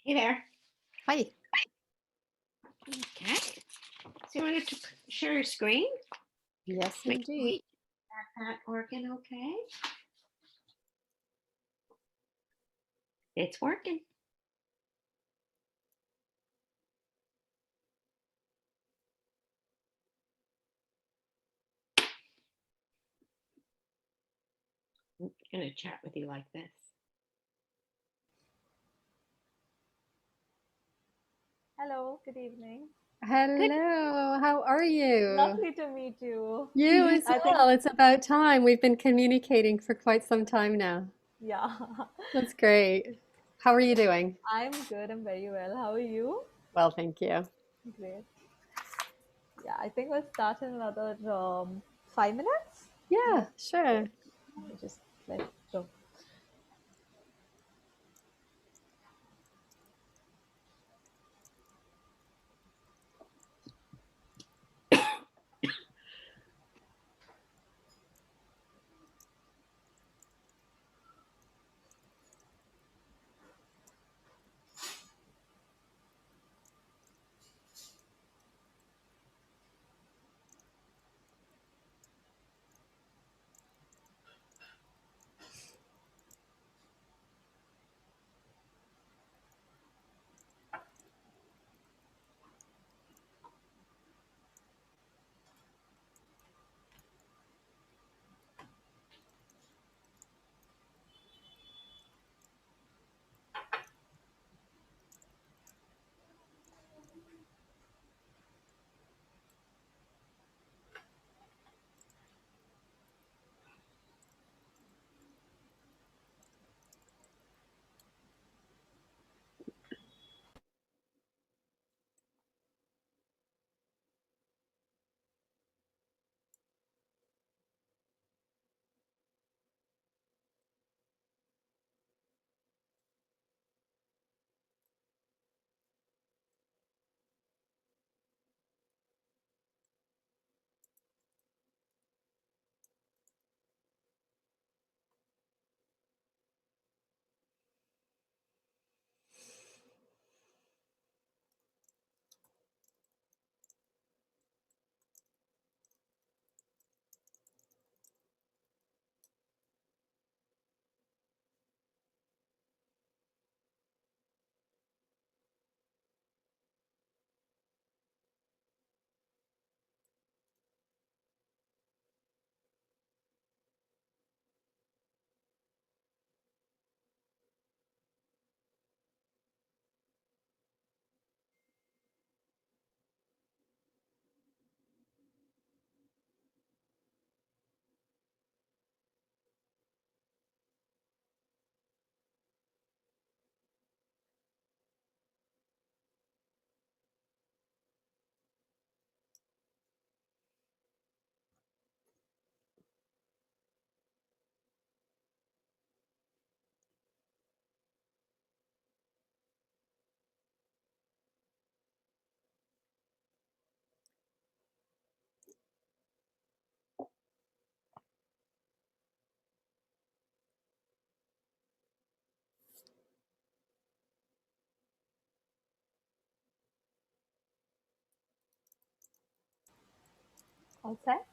Hey there. Hi. Okay. So you wanted to share your screen? Yes, indeed. That working okay? It's working. I'm going to chat with you like this. Hello, good evening. Hello, how are you? Lovely to meet you. You as I think, well. It's about time. We've been communicating for quite some time now. yeah, That's great. How are you doing? I'm good. I'm very well. How are you? Well, thank you. Great. Yeah, I think we'll start in another 5 minutes. Yeah, Great. sure. Let me just let go. All set?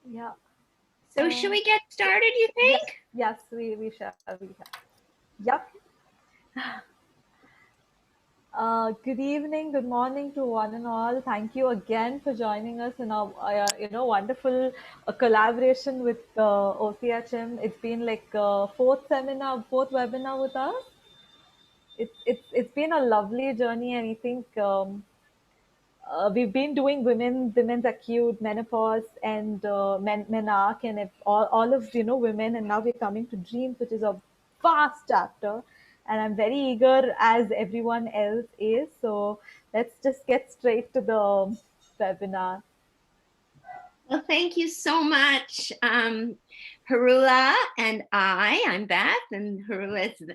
Yeah. So should we get started, you think? Yes, we shall. Yep. Good evening, good morning to one and all. Thank you again for joining us in our, wonderful collaboration with OCHM. It's been like fourth webinar with us. It's been a lovely journey, and I think we've been doing women's acute menopause and menarche and if all of women, and now we're coming to dreams, which is a vast chapter, and I'm very eager as everyone else is. So let's just get straight to the webinar. Well, thank you so much, Haroula and I'm Beth, and Haroula is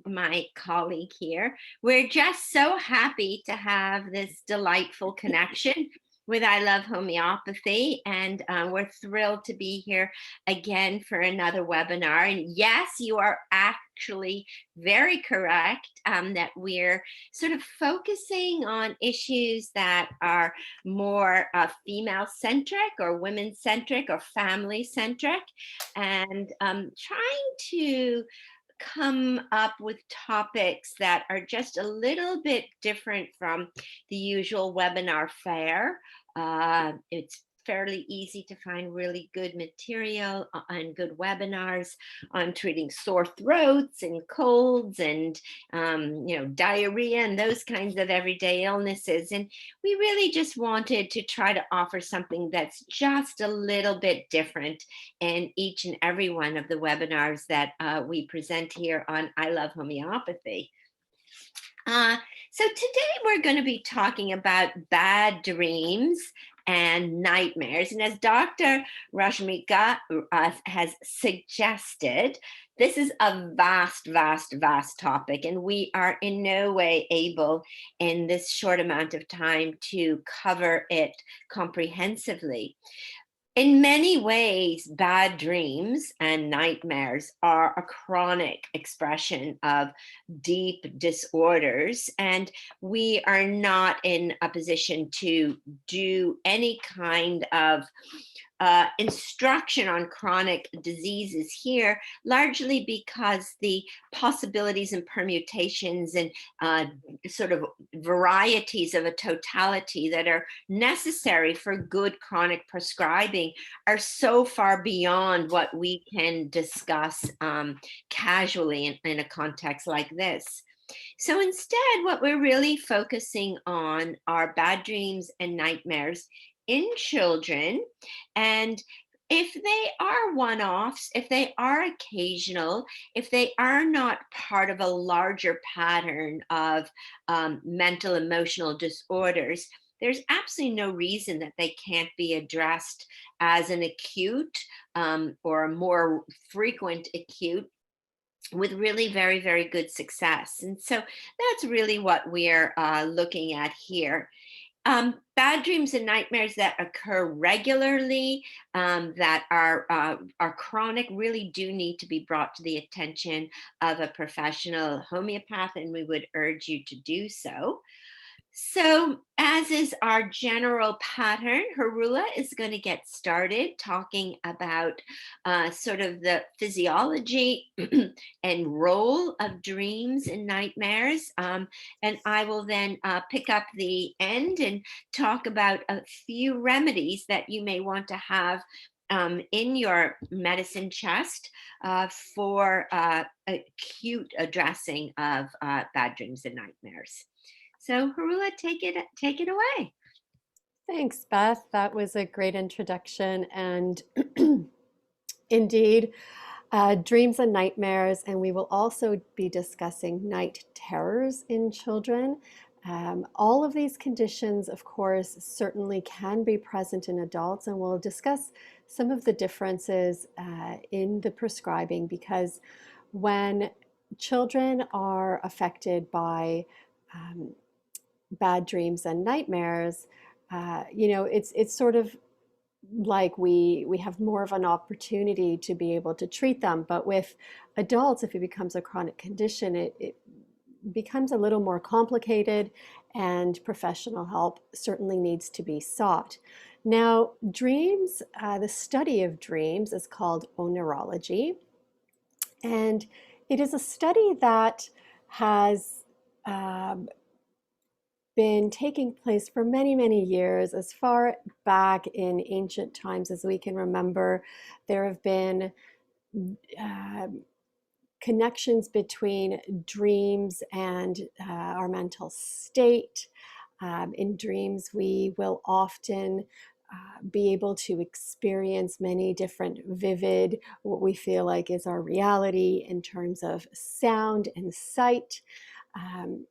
my colleague here. We're just so happy to have this delightful connection with I Love Homeopathy, and we're thrilled to be here again for another webinar. And yes, you are actually very correct that we're sort of focusing on issues that are more female-centric or women-centric or family-centric, and trying to come up with topics that are just a little bit different from the usual webinar fare. It's fairly easy to find really good material and good webinars on treating sore throats and colds and diarrhea and those kinds of everyday illnesses. And we really just wanted to try to offer something that's just a little bit different in each and every one of the webinars that we present here on I Love Homeopathy. So today we're going to be talking about bad dreams and nightmares. And as Dr. Rashmika has suggested, this is a vast, vast, vast topic, and we are in no way able in this short amount of time to cover it comprehensively. In many ways, bad dreams and nightmares are a chronic expression of deep disorders, and we are not in a position to do any kind of instruction on chronic diseases here, largely because the possibilities and permutations and sort of varieties of a totality that are necessary for good chronic prescribing are so far beyond what we can discuss casually in a context like this. So instead, what we're really focusing on are bad dreams and nightmares in children. And if they are one-offs, if they are occasional, if they are not part of a larger pattern of mental emotional disorders, there's absolutely no reason that they can't be addressed as an acute or a more frequent acute with really very, very good success. And so that's really what we're looking at here. Bad dreams and nightmares that occur regularly, that are chronic, really do need to be brought to the attention of a professional homeopath, and we would urge you to do so. So, as is our general pattern, Haroula is going to get started talking about sort of the physiology and role of dreams and nightmares. And I will then pick up the end and talk about a few remedies that you may want to have in your medicine chest for acute addressing of bad dreams and nightmares. So Haroula, take it away. Thanks, Beth. That was a great introduction. And indeed, dreams and nightmares, and we will also be discussing night terrors in children. All of these conditions, of course, certainly can be present in adults, and we'll discuss some of the differences in the prescribing, because when children are affected by bad dreams and nightmares, it's sort of like we have more of an opportunity to be able to treat them. But with adults, if it becomes a chronic condition, it becomes a little more complicated, and professional help certainly needs to be sought. Now, dreams, the study of dreams is called oneirology, and it is a study that has been taking place for many, many years. As far back in ancient times as we can remember, there have been uh, connections between dreams and our mental state. In dreams, we will often be able to experience many different vivid, what we feel like is our reality in terms of sound and sight. Um,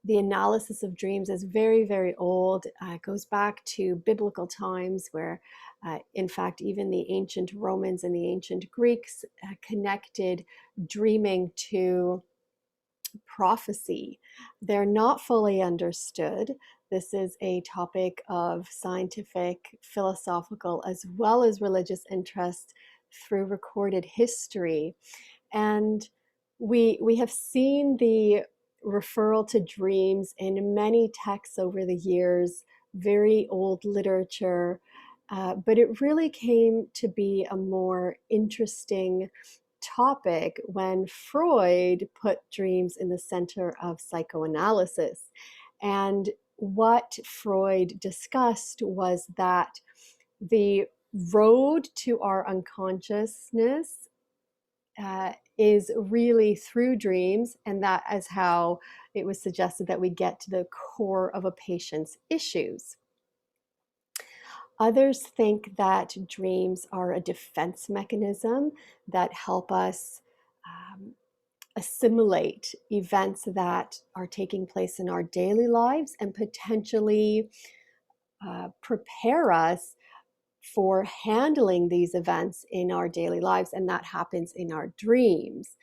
the analysis of dreams is very, very old. It goes back to biblical times where, in fact, even the ancient Romans and the ancient Greeks connected dreaming to prophecy. They're not fully understood. This is a topic of scientific, philosophical, as well as religious interest through recorded history. And we have seen the referral to dreams in many texts over the years, very old literature, but it really came to be a more interesting topic when Freud put dreams in the center of psychoanalysis. And what Freud discussed was that the road to our unconsciousness is really through dreams, and that is how it was suggested that we get to the core of a patient's issues. Others think that dreams are a defense mechanism that help us assimilate events that are taking place in our daily lives and potentially prepare us for handling these events in our daily lives, and that happens in our dreams.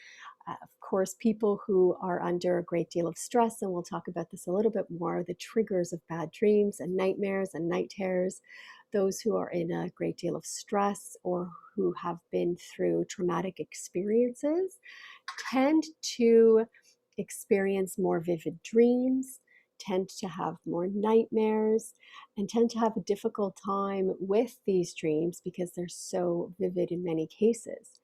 Of course, people who are under a great deal of stress, and we'll talk about this a little bit more, the triggers of bad dreams and nightmares and night terrors, those who are in a great deal of stress or who have been through traumatic experiences tend to experience more vivid dreams, tend to have more nightmares, and tend to have a difficult time with these dreams because they're so vivid in many cases.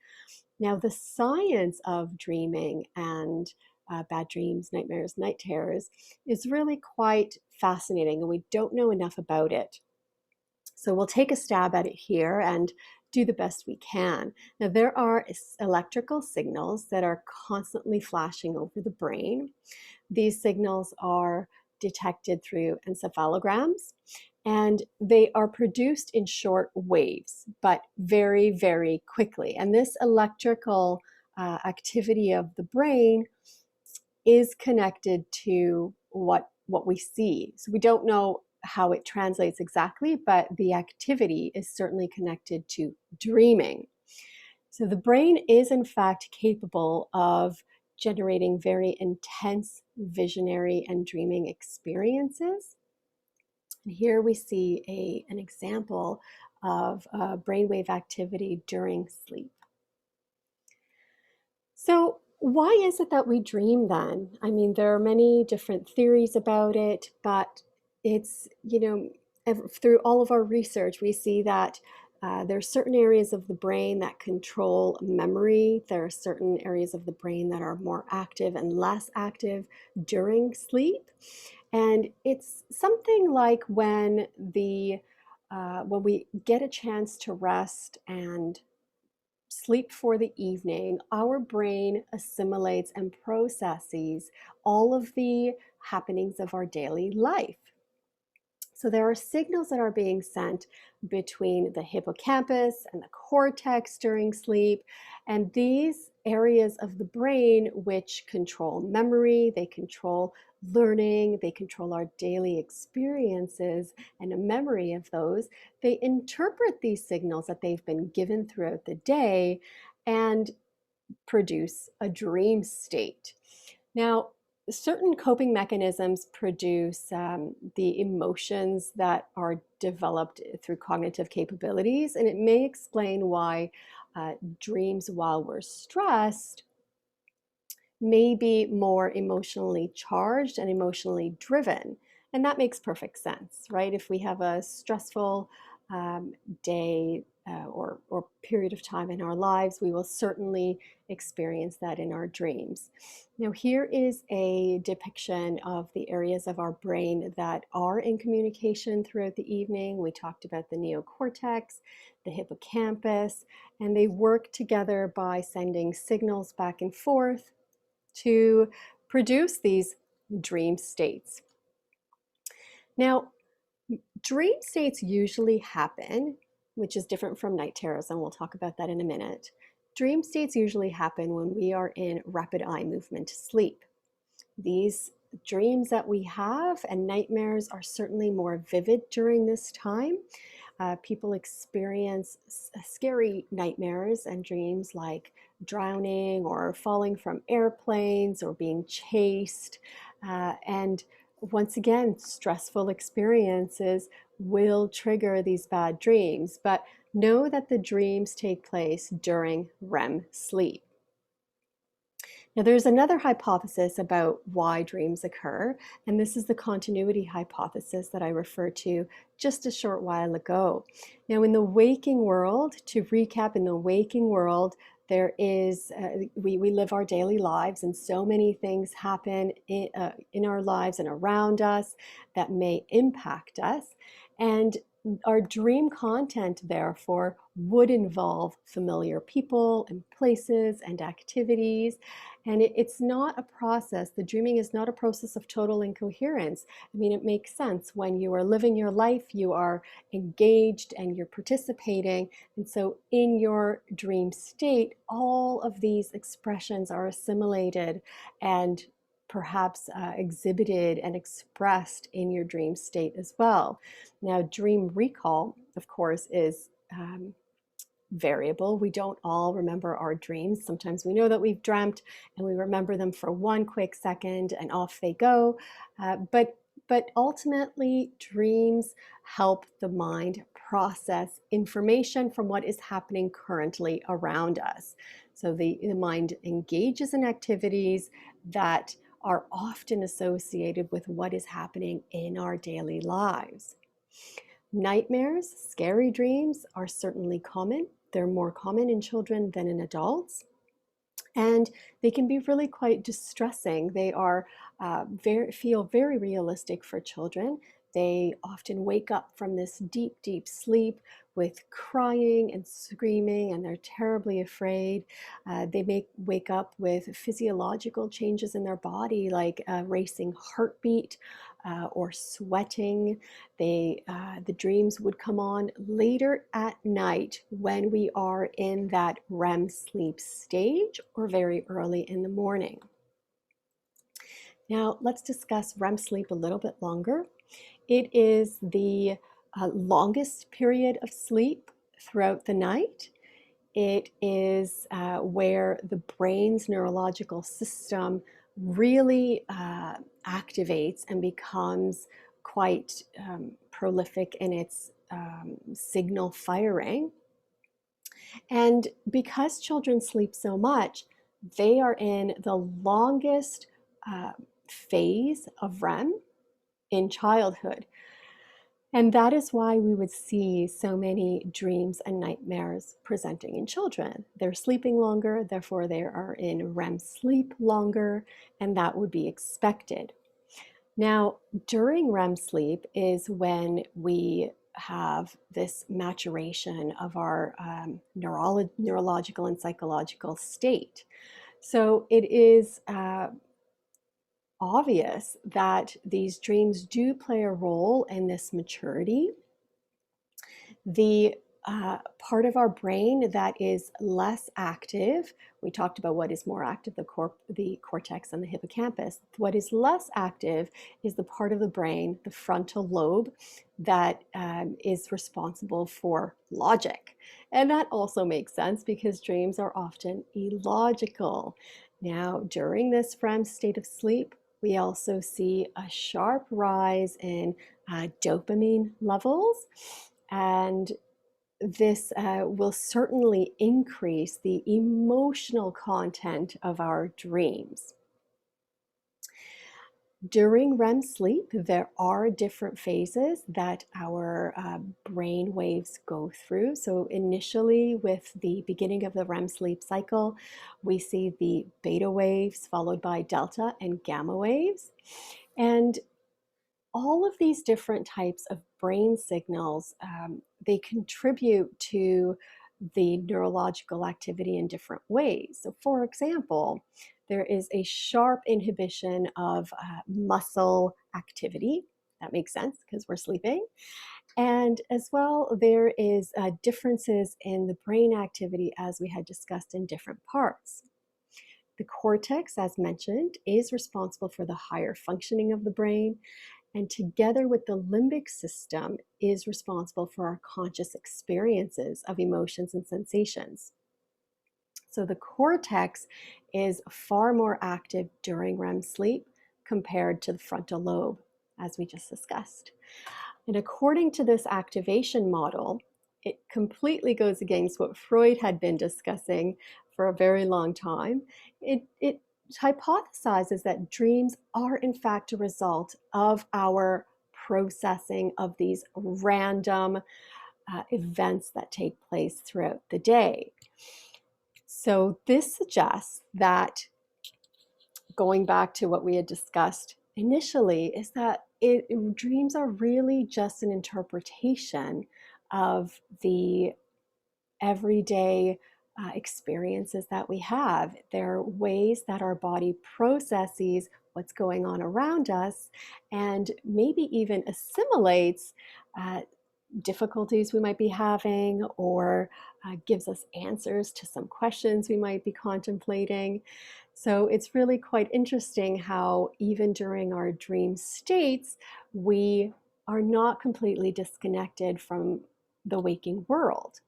Now, the science of dreaming and bad dreams, nightmares, night terrors is really quite fascinating, and we don't know enough about it. So we'll take a stab at it here and do the best we can. Now, there are electrical signals that are constantly flashing over the brain. These signals are detected through encephalograms, and they are produced in short waves, but very, very quickly. And this electrical activity of the brain is connected to what we see. So we don't know how it translates exactly, but the activity is certainly connected to dreaming. So the brain is in fact capable of generating very intense visionary and dreaming experiences. And here we see an example of brainwave activity during sleep. So why is it that we dream then? I mean, there are many different theories about it, but it's, through all of our research, we see that there are certain areas of the brain that control memory. There are certain areas of the brain that are more active and less active during sleep. And it's something like when we get a chance to rest and sleep for the evening, our brain assimilates and processes all of the happenings of our daily life. So there are signals that are being sent between the hippocampus and the cortex during sleep. And these areas of the brain which control memory, they control learning, they control our daily experiences and a memory of those, they interpret these signals that they've been given throughout the day and produce a dream state. Now, certain coping mechanisms produce the emotions that are developed through cognitive capabilities, and it may explain why dreams while we're stressed may be more emotionally charged and emotionally driven. And that makes perfect sense, right? If we have a stressful day, or period of time in our lives, we will certainly experience that in our dreams. Now, here is a depiction of the areas of our brain that are in communication throughout the evening. We talked about the neocortex, the hippocampus, and they work together by sending signals back and forth to produce these dream states. Now, dream states usually happen, which is different from night terrors, and we'll talk about that in a minute. Dream states usually happen when we are in rapid eye movement sleep. These dreams that we have and nightmares are certainly more vivid during this time. People experience scary nightmares and dreams like drowning or falling from airplanes or being chased. And once again, stressful experiences will trigger these bad dreams, but know that the dreams take place during REM sleep. Now, there's another hypothesis about why dreams occur, and this is the continuity hypothesis that I referred to just a short while ago. Now, in the waking world, to recap, in the waking world, there is, we live our daily lives, and so many things happen in our lives and around us that may impact us. And our dream content, therefore, would involve familiar people and places and activities. And it's not a process, the dreaming is not a process of total incoherence. I mean, it makes sense. When you are living your life, you are engaged and you're participating. And so in your dream state, all of these expressions are assimilated and perhaps exhibited and expressed in your dream state as well. Now, dream recall, of course, is variable. We don't all remember our dreams. Sometimes we know that we've dreamt and we remember them for one quick second and off they go. But ultimately, dreams help the mind process information from what is happening currently around us. So the mind engages in activities that are often associated with what is happening in our daily lives. Nightmares, scary dreams are certainly common. They're more common in children than in adults. And they can be really quite distressing. They are feel very realistic for children. They often wake up from this deep, deep sleep with crying and screaming, and they're terribly afraid. They may wake up with physiological changes in their body, like a racing heartbeat or sweating. The dreams would come on later at night when we are in that REM sleep stage or very early in the morning. Now, let's discuss REM sleep a little bit longer. It is the longest period of sleep throughout the night. It is where the brain's neurological system really activates and becomes quite prolific in its signal firing. And because children sleep so much, they are in the longest phase of REM in childhood. And that is why we would see so many dreams and nightmares presenting in children. They're sleeping longer, therefore they are in REM sleep longer, and that would be expected. Now, during REM sleep is when we have this maturation of our neurological and psychological state. So it is obvious that these dreams do play a role in this maturity. The part of our brain that is less active, we talked about what is more active, the cortex and the hippocampus. What is less active is the part of the brain, the frontal lobe, that is responsible for logic. And that also makes sense because dreams are often illogical. Now, during this REM state of sleep, we also see a sharp rise in dopamine levels, and this will certainly increase the emotional content of our dreams. During REM sleep, there are different phases that our brain waves go through. So initially, with the beginning of the REM sleep cycle, we see the beta waves followed by delta and gamma waves. And all of these different types of brain signals, they contribute to the neurological activity in different ways. So, for example, there is a sharp inhibition of muscle activity. That makes sense because we're sleeping. And as well, there is differences in the brain activity as we had discussed in different parts. The cortex, as mentioned, is responsible for the higher functioning of the brain, and together with the limbic system is responsible for our conscious experiences of emotions and sensations. So the cortex is far more active during REM sleep compared to the frontal lobe, as we just discussed. And according to this activation model, it completely goes against what Freud had been discussing for a very long time. It hypothesizes that dreams are in fact a result of our processing of these random events that take place throughout the day. So this suggests that, going back to what we had discussed initially, is that dreams are really just an interpretation of the everyday experiences that we have. They're ways that our body processes what's going on around us and maybe even assimilates difficulties we might be having, or gives us answers to some questions we might be contemplating. So it's really quite interesting how even during our dream states, we are not completely disconnected from the waking world.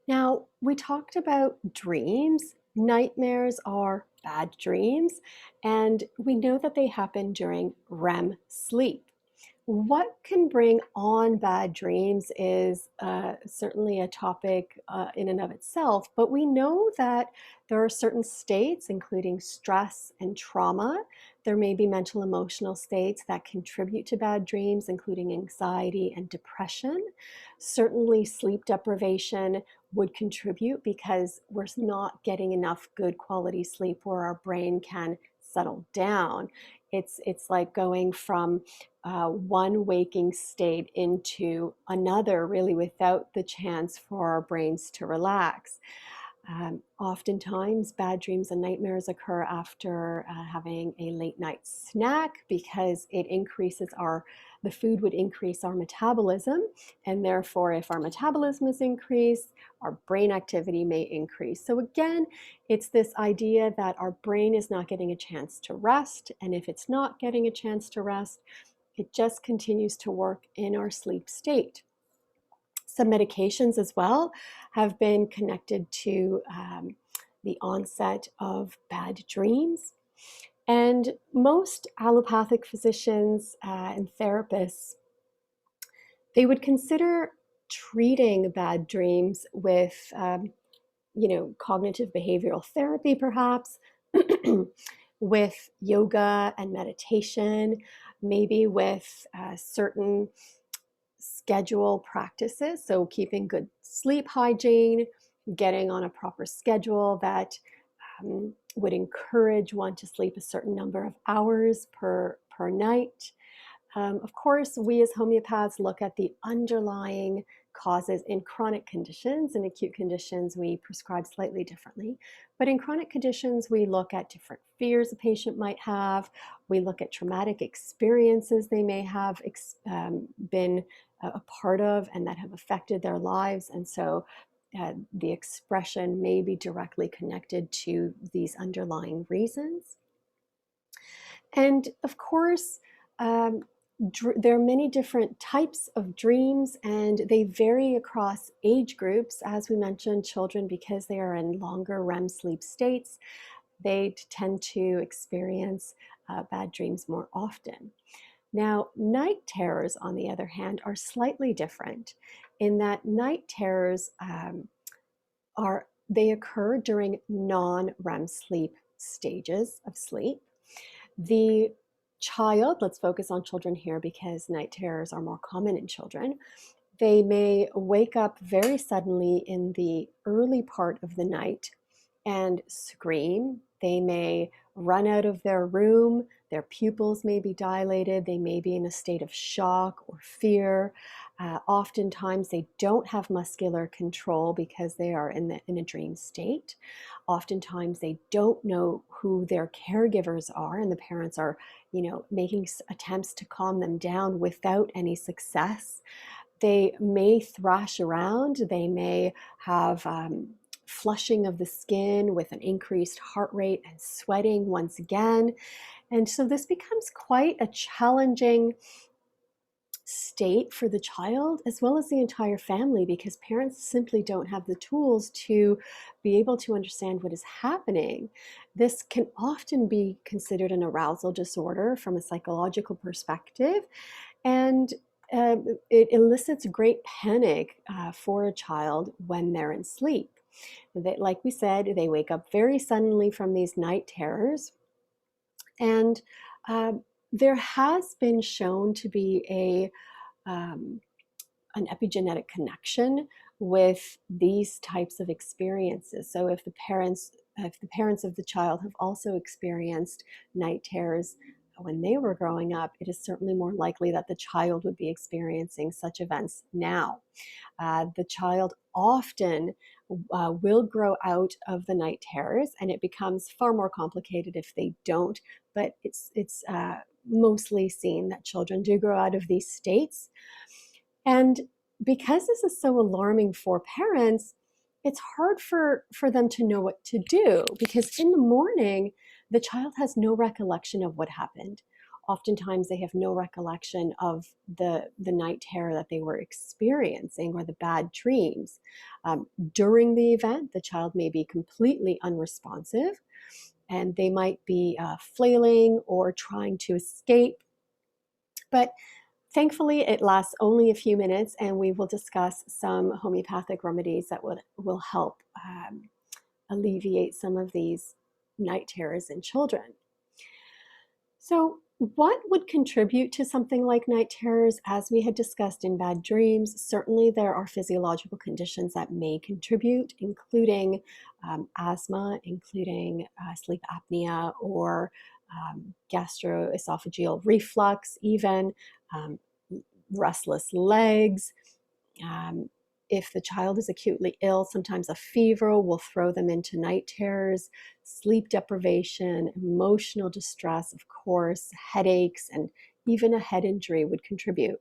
Now, we talked about dreams. Nightmares are bad dreams, and we know that they happen during REM sleep. What can bring on bad dreams is certainly a topic in and of itself, but we know that there are certain states, including stress and trauma. There may be mental emotional states that contribute to bad dreams, including anxiety and depression. Certainly, sleep deprivation would contribute because we're not getting enough good quality sleep where our brain can settle down. It's like going from one waking state into another, really, without the chance for our brains to relax. Oftentimes, bad dreams and nightmares occur after having a late night snack because the food would increase our metabolism, and therefore, if our metabolism is increased, our brain activity may increase. So again, it's this idea that our brain is not getting a chance to rest, and if it's not getting a chance to rest, it just continues to work in our sleep state. Some medications as well have been connected to the onset of bad dreams. And most allopathic physicians and therapists, they would consider treating bad dreams with, cognitive behavioral therapy, perhaps, with yoga and meditation, maybe with certain schedule practices. So keeping good sleep hygiene, getting on a proper schedule that would encourage one to sleep a certain number of hours per night. Of course, we as homeopaths look at the underlying causes in chronic conditions. In acute conditions, we prescribe slightly differently. But in chronic conditions, we look at different fears a patient might have. We look at traumatic experiences they may have been a part of and that have affected their lives. And so the expression may be directly connected to these underlying reasons. And of course, there are many different types of dreams, and they vary across age groups. As we mentioned, children, because they are in longer REM sleep states, they tend to experience bad dreams more often. Now, night terrors, on the other hand, are slightly different in that night terrors they occur during non-REM sleep stages of sleep. The child, let's focus on children here because night terrors are more common in children. They may wake up very suddenly in the early part of the night and scream. They may run out of their room. Their pupils may be dilated. They may be in a state of shock or fear. Oftentimes, they don't have muscular control because they are in a dream state. Oftentimes, they don't know who their caregivers are, and the parents are, making attempts to calm them down without any success. They may thrash around. They may have flushing of the skin with an increased heart rate and sweating once again. And so this becomes quite a challenging state for the child as well as the entire family because parents simply don't have the tools to be able to understand what is happening. This can often be considered an arousal disorder from a psychological perspective, and it elicits great panic for a child when they're in sleep. Like we said, they wake up very suddenly from these night terrors, and uh, there has been shown to be um, an epigenetic connection with these types of experiences. So if the parents of the child have also experienced night terrors when they were growing up, it is certainly more likely that the child would be experiencing such events now. The child often will grow out of the night terrors, and it becomes far more complicated if they don't. But it's mostly seen that children do grow out of these states, and because this is so alarming for parents, it's hard for them to know what to do because in the morning, the child has no recollection of what happened. Oftentimes, they have no recollection of the night terror that they were experiencing or the bad dreams. During the event, the child may be completely unresponsive and they might be flailing or trying to escape. But thankfully, it lasts only a few minutes, and we will discuss some homeopathic remedies that will help alleviate some of these night terrors in children. So, what would contribute to something like night terrors? As we had discussed in bad dreams, certainly there are physiological conditions that may contribute, including asthma, including sleep apnea, or gastroesophageal reflux, even um, restless legs. Um, if the child is acutely ill, sometimes a fever will throw them into night terrors, sleep deprivation, emotional distress, of course, headaches, and even a head injury would contribute.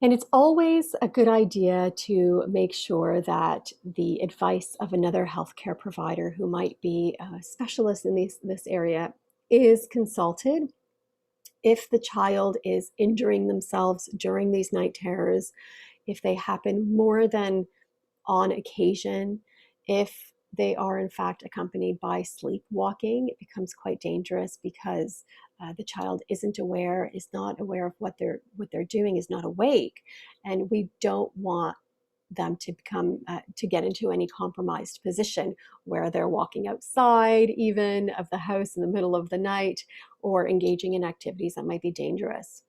And it's always a good idea to make sure that the advice of another healthcare provider who might be a specialist in this area is consulted. If the child is injuring themselves during these night terrors, if they happen more than on occasion, if they are in fact accompanied by sleepwalking, it becomes quite dangerous because the child isn't aware, is not aware of what they're doing, is not awake, and we don't want them to become to get into any compromised position where they're walking outside even of the house in the middle of the night or engaging in activities that might be dangerous.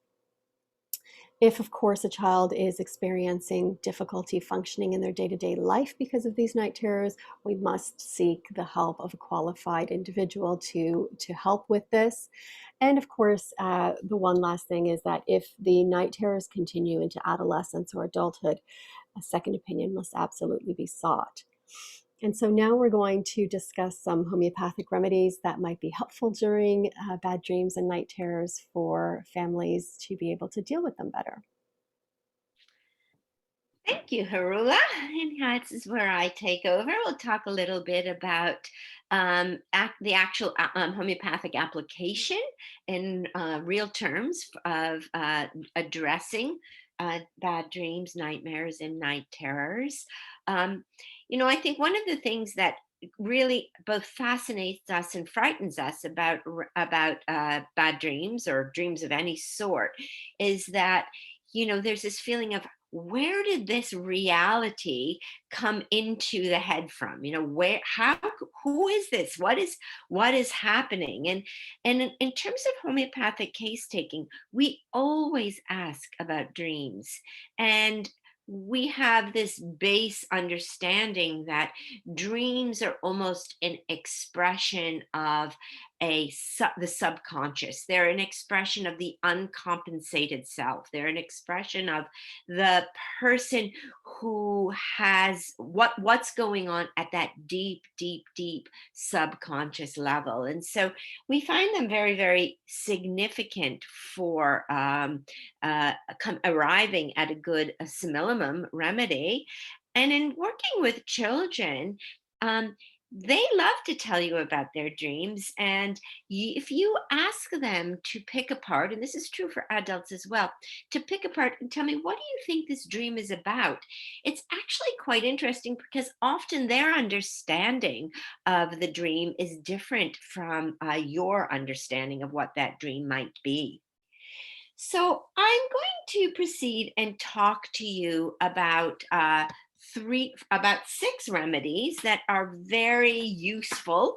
If, of course, a child is experiencing difficulty functioning in their day-to-day life because of these night terrors, we must seek the help of a qualified individual to help with this. And of course, the one last thing is that if the night terrors continue into adolescence or adulthood, a second opinion must absolutely be sought. And so now we're going to discuss some homeopathic remedies that might be helpful during bad dreams and night terrors for families to be able to deal with them better. Thank you, Haroula. And yeah, this is where I take over. We'll talk a little bit about the actual homeopathic application in real terms of addressing bad dreams, nightmares, and night terrors. Um, I think one of the things that really both fascinates us and frightens us about bad dreams or dreams of any sort is that there's this feeling of where did this reality come into the head from? Who is this? What is happening? And in terms of homeopathic case taking, we always ask about dreams. And we have this base understanding that dreams are almost an expression of the subconscious. They're an expression of the uncompensated self. They're an expression of the person who has what's going on at that deep, deep, deep subconscious level. And so we find them very, very significant for arriving at a good simillimum remedy. And in working with children, um, they love to tell you about their dreams. And if you ask them to pick apart, and this is true for adults as well, to pick apart and tell me, what do you think this dream is about? It's actually quite interesting, because often their understanding of the dream is different from your understanding of what that dream might be. So I'm going to proceed and talk to you about about 6 remedies that are very useful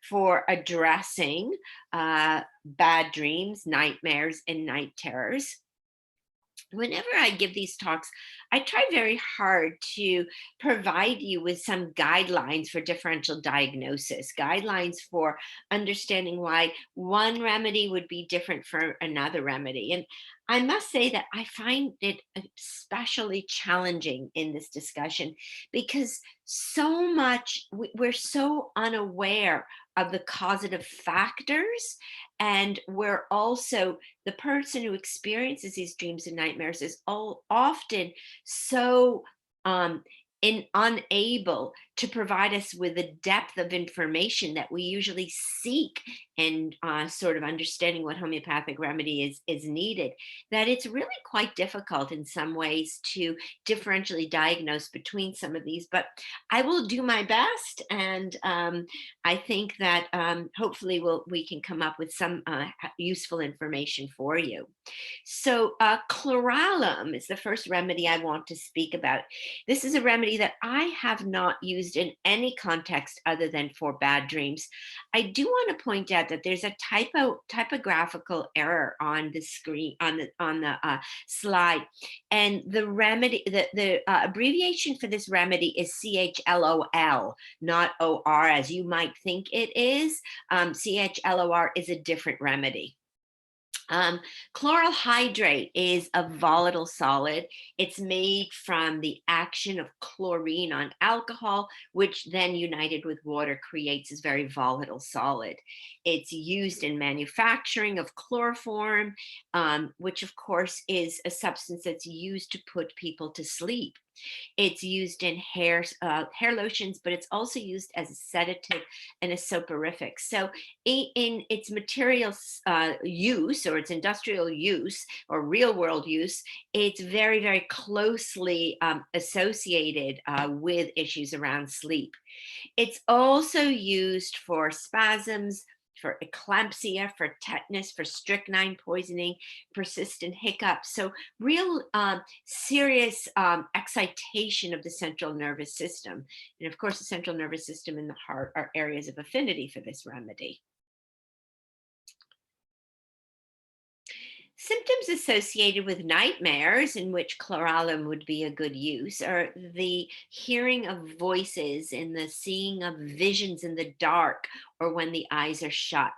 for addressing bad dreams, nightmares, and night terrors. Whenever I give these talks, I try very hard to provide you with some guidelines for differential diagnosis, guidelines for understanding why one remedy would be different for another remedy. And I must say that I find it especially challenging in this discussion, because we're so unaware of the causative factors, and we're also, the person who experiences these dreams and nightmares is often so um, unable to provide us with the depth of information that we usually seek in sort of understanding what homeopathic remedy is needed, that it's really quite difficult in some ways to differentially diagnose between some of these. But I will do my best, and I think that hopefully we can come up with some useful information for you. So chloralum is the first remedy I want to speak about. This is a remedy that I have not used in any context other than for bad dreams. I do want to point out that there's a typographical error on the screen, on the slide, and the remedy, the abbreviation for this remedy is CHLOL, not OR, as you might think it is. CHLOR is a different remedy. Chloral hydrate is a volatile solid. It's made from the action of chlorine on alcohol, which then united with water creates this very volatile solid. It's used in manufacturing of chloroform, which of course is a substance that's used to put people to sleep. It's used in hair lotions, but it's also used as a sedative and a soporific. So in its material use, or its industrial use, or real world use, it's very, very closely associated with issues around sleep. It's also used for spasms, for eclampsia, for tetanus, for strychnine poisoning, persistent hiccups. So real serious excitation of the central nervous system. And of course, the central nervous system and the heart are areas of affinity for this remedy. Symptoms associated with nightmares, in which chloralum would be a good use, are the hearing of voices and the seeing of visions in the dark or when the eyes are shut.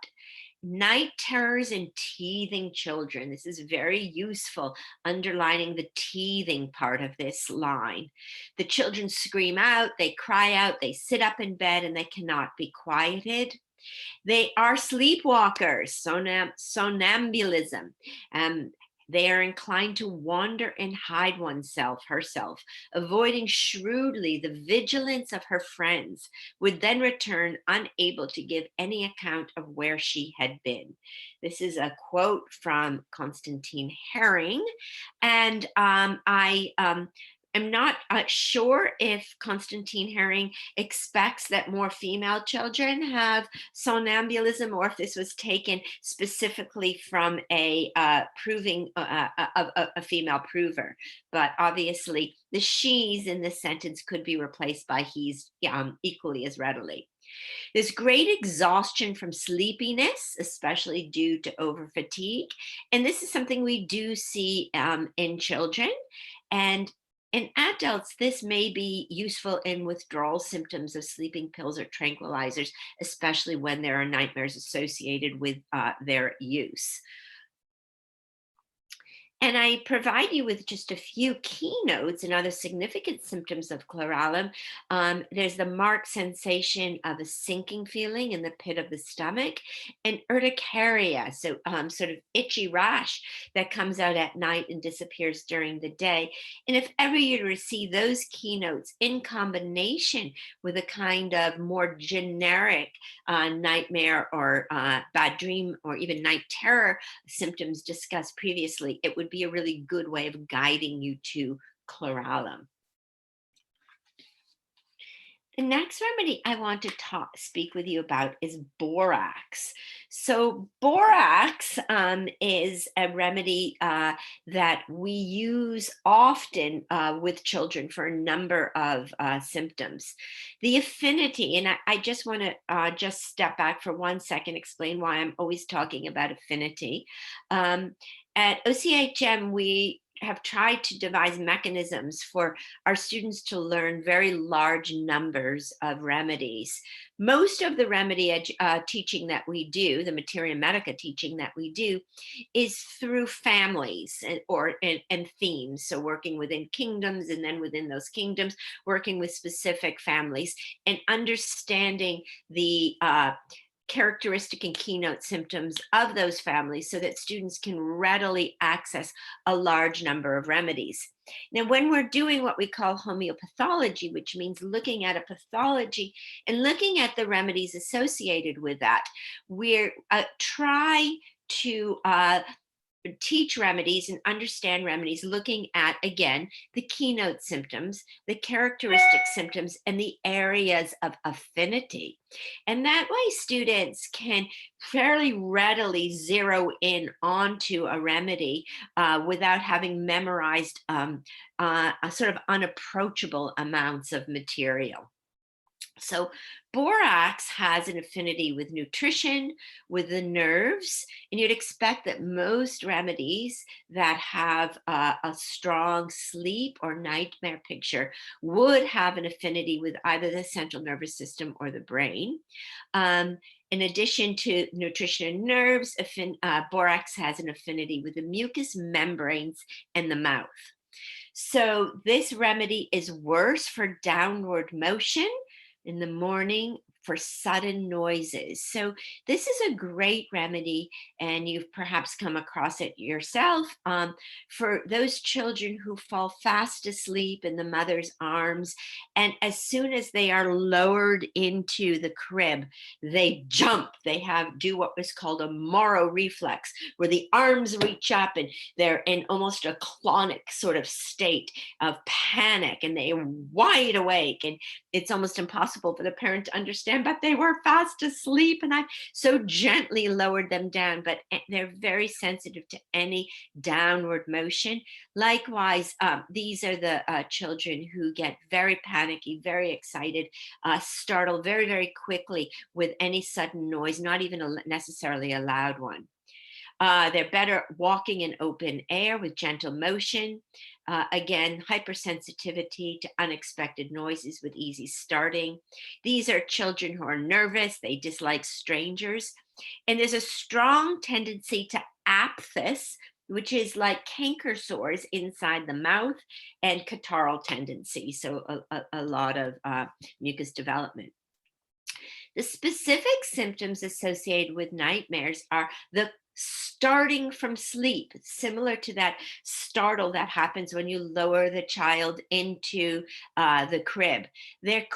Night terrors in teething children. This is very useful, underlining the teething part of this line. The children scream out, they cry out, they sit up in bed, and they cannot be quieted. They are sleepwalkers, sonambulism. They are inclined to wander and hide oneself, herself, avoiding shrewdly the vigilance of her friends, would then return unable to give any account of where she had been. This is a quote from Constantine Herring. And I am not sure if Constantine Herring expects that more female children have somnambulism, or if this was taken specifically from a a female prover. But obviously, the she's in this sentence could be replaced by he's equally as readily. There's great exhaustion from sleepiness, especially due to overfatigue. And this is something we do see in children. And in adults, this may be useful in withdrawal symptoms of sleeping pills or tranquilizers, especially when there are nightmares associated with their use. And I provide you with just a few keynotes and other significant symptoms of chlorellum. There's the marked sensation of a sinking feeling in the pit of the stomach, and urticaria, so sort of itchy rash that comes out at night and disappears during the day. And if ever you receive those keynotes in combination with a kind of more generic nightmare or bad dream or even night terror symptoms discussed previously, it would be a really good way of guiding you to chlorellum. The next remedy I want to speak with you about is borax. So borax is a remedy that we use often with children for a number of symptoms. The affinity, and I just want to just step back for 1 second, explain why I'm always talking about affinity. At OCHM, we have tried to devise mechanisms for our students to learn very large numbers of remedies. Most of the remedy teaching that we do, the materia medica teaching that we do, is through families and themes. So working within kingdoms, and then within those kingdoms, working with specific families and understanding the characteristic and keynote symptoms of those families so that students can readily access a large number of remedies. Now, when we're doing what we call homeopathology, which means looking at a pathology and looking at the remedies associated with that, we're try to teach remedies and understand remedies looking at, again, the keynote symptoms, the characteristic symptoms, and the areas of affinity. And that way students can fairly readily zero in onto a remedy without having memorized a sort of unapproachable amounts of material. So borax has an affinity with nutrition, with the nerves, and you'd expect that most remedies that have a strong sleep or nightmare picture would have an affinity with either the central nervous system or the brain. In addition to nutrition and nerves, borax has an affinity with the mucous membranes and the mouth. So this remedy is worse for downward motion in the morning, for sudden noises. So this is a great remedy, and you've perhaps come across it yourself, for those children who fall fast asleep in the mother's arms, and as soon as they are lowered into the crib, they jump. They do what was called a Moro reflex, where the arms reach up and they're in almost a clonic sort of state of panic, and they are wide awake, and it's almost impossible for the parent to understand, but they were fast asleep, and I so gently lowered them down, but they're very sensitive to any downward motion. Likewise, these are the children who get very panicky, very excited, startled very, very quickly with any sudden noise, not even necessarily a loud one. They're better walking in open air with gentle motion. Again, hypersensitivity to unexpected noises with easy starting. These are children who are nervous, they dislike strangers, and there's a strong tendency to aphthis, which is like canker sores inside the mouth, and catarrhal tendency, so a lot of mucus development. The specific symptoms associated with nightmares are the starting from sleep, similar to that startle that happens when you lower the child into the crib. They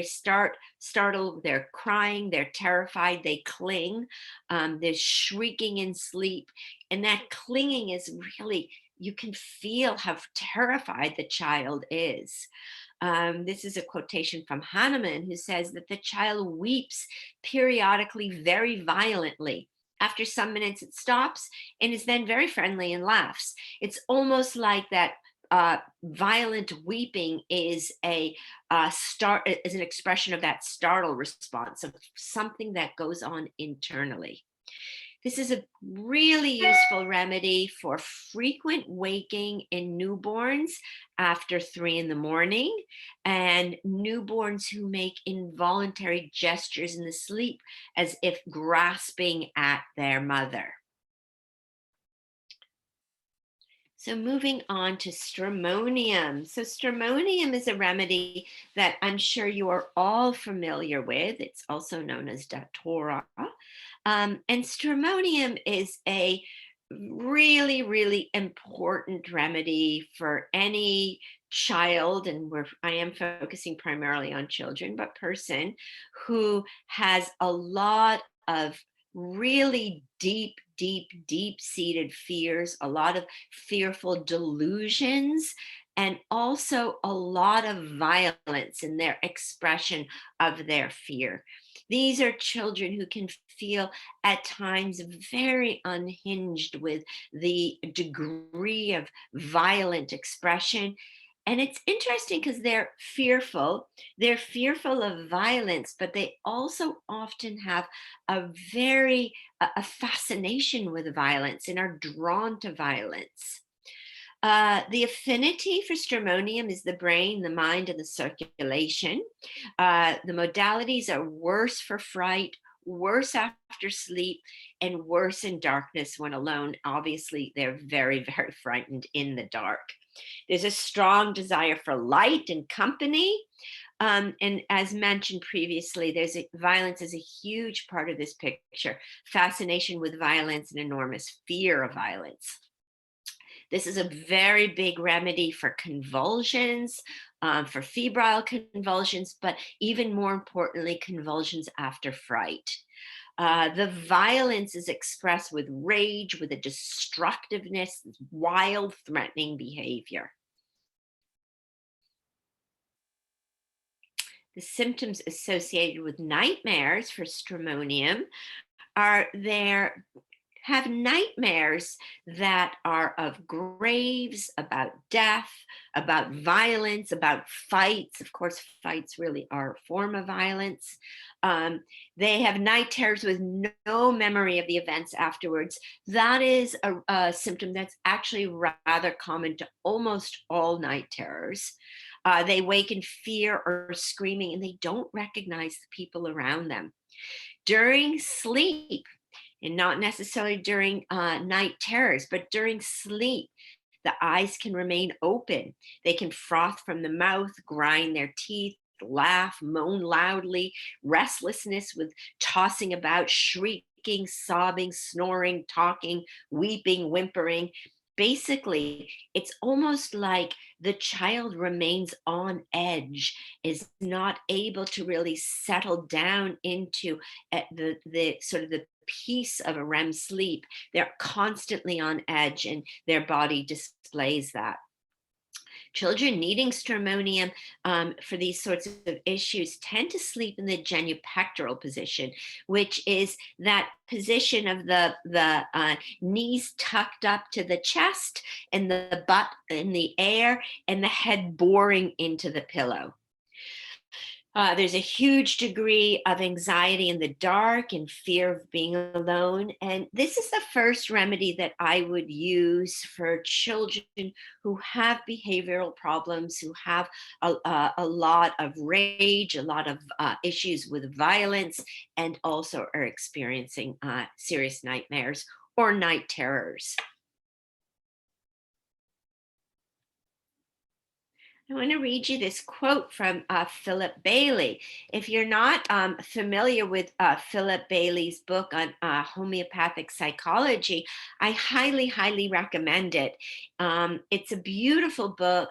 start startled, they're crying, they're terrified, they cling, there's shrieking in sleep, and that clinging is really you can feel how terrified the child is. This is a quotation from Hahnemann, who says that the child weeps periodically very violently. After some minutes, it stops and is then very friendly and laughs. It's almost like that violent weeping is is an expression of that startle response of something that goes on internally. This is a really useful remedy for frequent waking in newborns after 3 in the morning, and newborns who make involuntary gestures in the sleep as if grasping at their mother. So moving on to stramonium. So stramonium is a remedy that I'm sure you are all familiar with. It's also known as datura. And stramonium is a really, really important remedy for any child, and I am focusing primarily on children, but person who has a lot of really deep-seated fears, a lot of fearful delusions, and also a lot of violence in their expression of their fear. These are children who can feel at times very unhinged with the degree of violent expression. And it's interesting because they're fearful. They're fearful of violence, but they also often have a fascination with violence and are drawn to violence. The affinity for stramonium is the brain, the mind, and the circulation. The modalities are worse for fright, worse after sleep, and worse in darkness when alone. Obviously, they're very, very frightened in the dark. There's a strong desire for light and company. And as mentioned previously, violence is a huge part of this picture. Fascination with violence and enormous fear of violence. This is a very big remedy for convulsions, for febrile convulsions, but even more importantly, convulsions after fright. The violence is expressed with rage, with a destructiveness, wild, threatening behavior. The symptoms associated with nightmares for stramonium are have nightmares that are of graves, about death, about violence, about fights. Of course, fights really are a form of violence. They have night terrors with no memory of the events afterwards. That is a symptom that's actually rather common to almost all night terrors. They wake in fear or screaming, and they don't recognize the people around them. During sleep, and not necessarily during night terrors, but during sleep, the eyes can remain open. They can froth from the mouth, grind their teeth, laugh, moan loudly, restlessness with tossing about, shrieking, sobbing, snoring, talking, weeping, whimpering. Basically, it's almost like the child remains on edge, is not able to really settle down into the sort of the peace of a REM sleep. They're constantly on edge, and their body displays that. Children needing stramonium for these sorts of issues tend to sleep in the genupectoral position, which is that position of the knees tucked up to the chest and the butt in the air and the head boring into the pillow. There's a huge degree of anxiety in the dark and fear of being alone. And this is the first remedy that I would use for children who have behavioral problems, who have a lot of rage, a lot of issues with violence, and also are experiencing serious nightmares or night terrors. I want to read you this quote from Philip Bailey. If you're not familiar with Philip Bailey's book on homeopathic psychology, I highly, highly recommend it. It's a beautiful book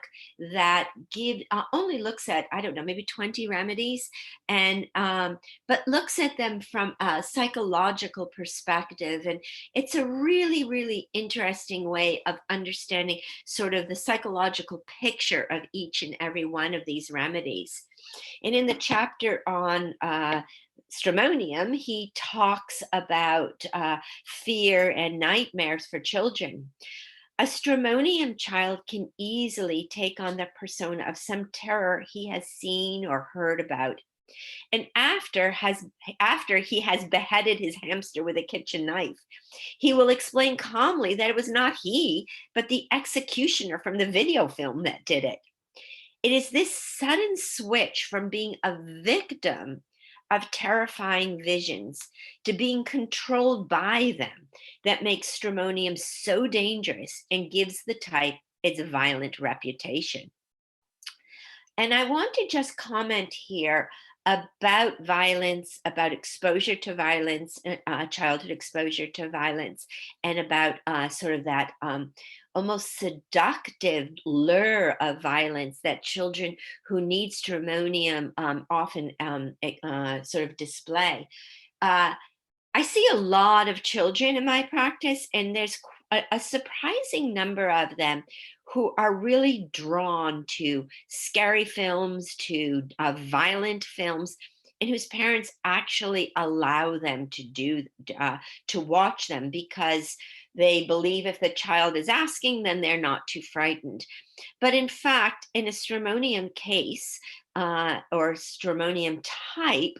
that only looks at, I don't know, maybe 20 remedies, and but looks at them from a psychological perspective. And it's a really, really interesting way of understanding sort of the psychological picture of each and every one of these remedies. And in the chapter on stramonium, he talks about fear and nightmares for children. A stramonium child can easily take on the persona of some terror he has seen or heard about. And after he has beheaded his hamster with a kitchen knife, he will explain calmly that it was not he, but the executioner from the video film that did it. It is this sudden switch from being a victim of terrifying visions to being controlled by them that makes stramonium so dangerous and gives the type its violent reputation. And I want to just comment here about violence, about exposure to violence, childhood exposure to violence, and about sort of that almost seductive lure of violence that children who need stramonium often sort of display. I see a lot of children in my practice, and there's a surprising number of them who are really drawn to scary films, to violent films, and whose parents actually allow them to watch them because they believe if the child is asking, then they're not too frightened. But in fact, in a stramonium case or stramonium type,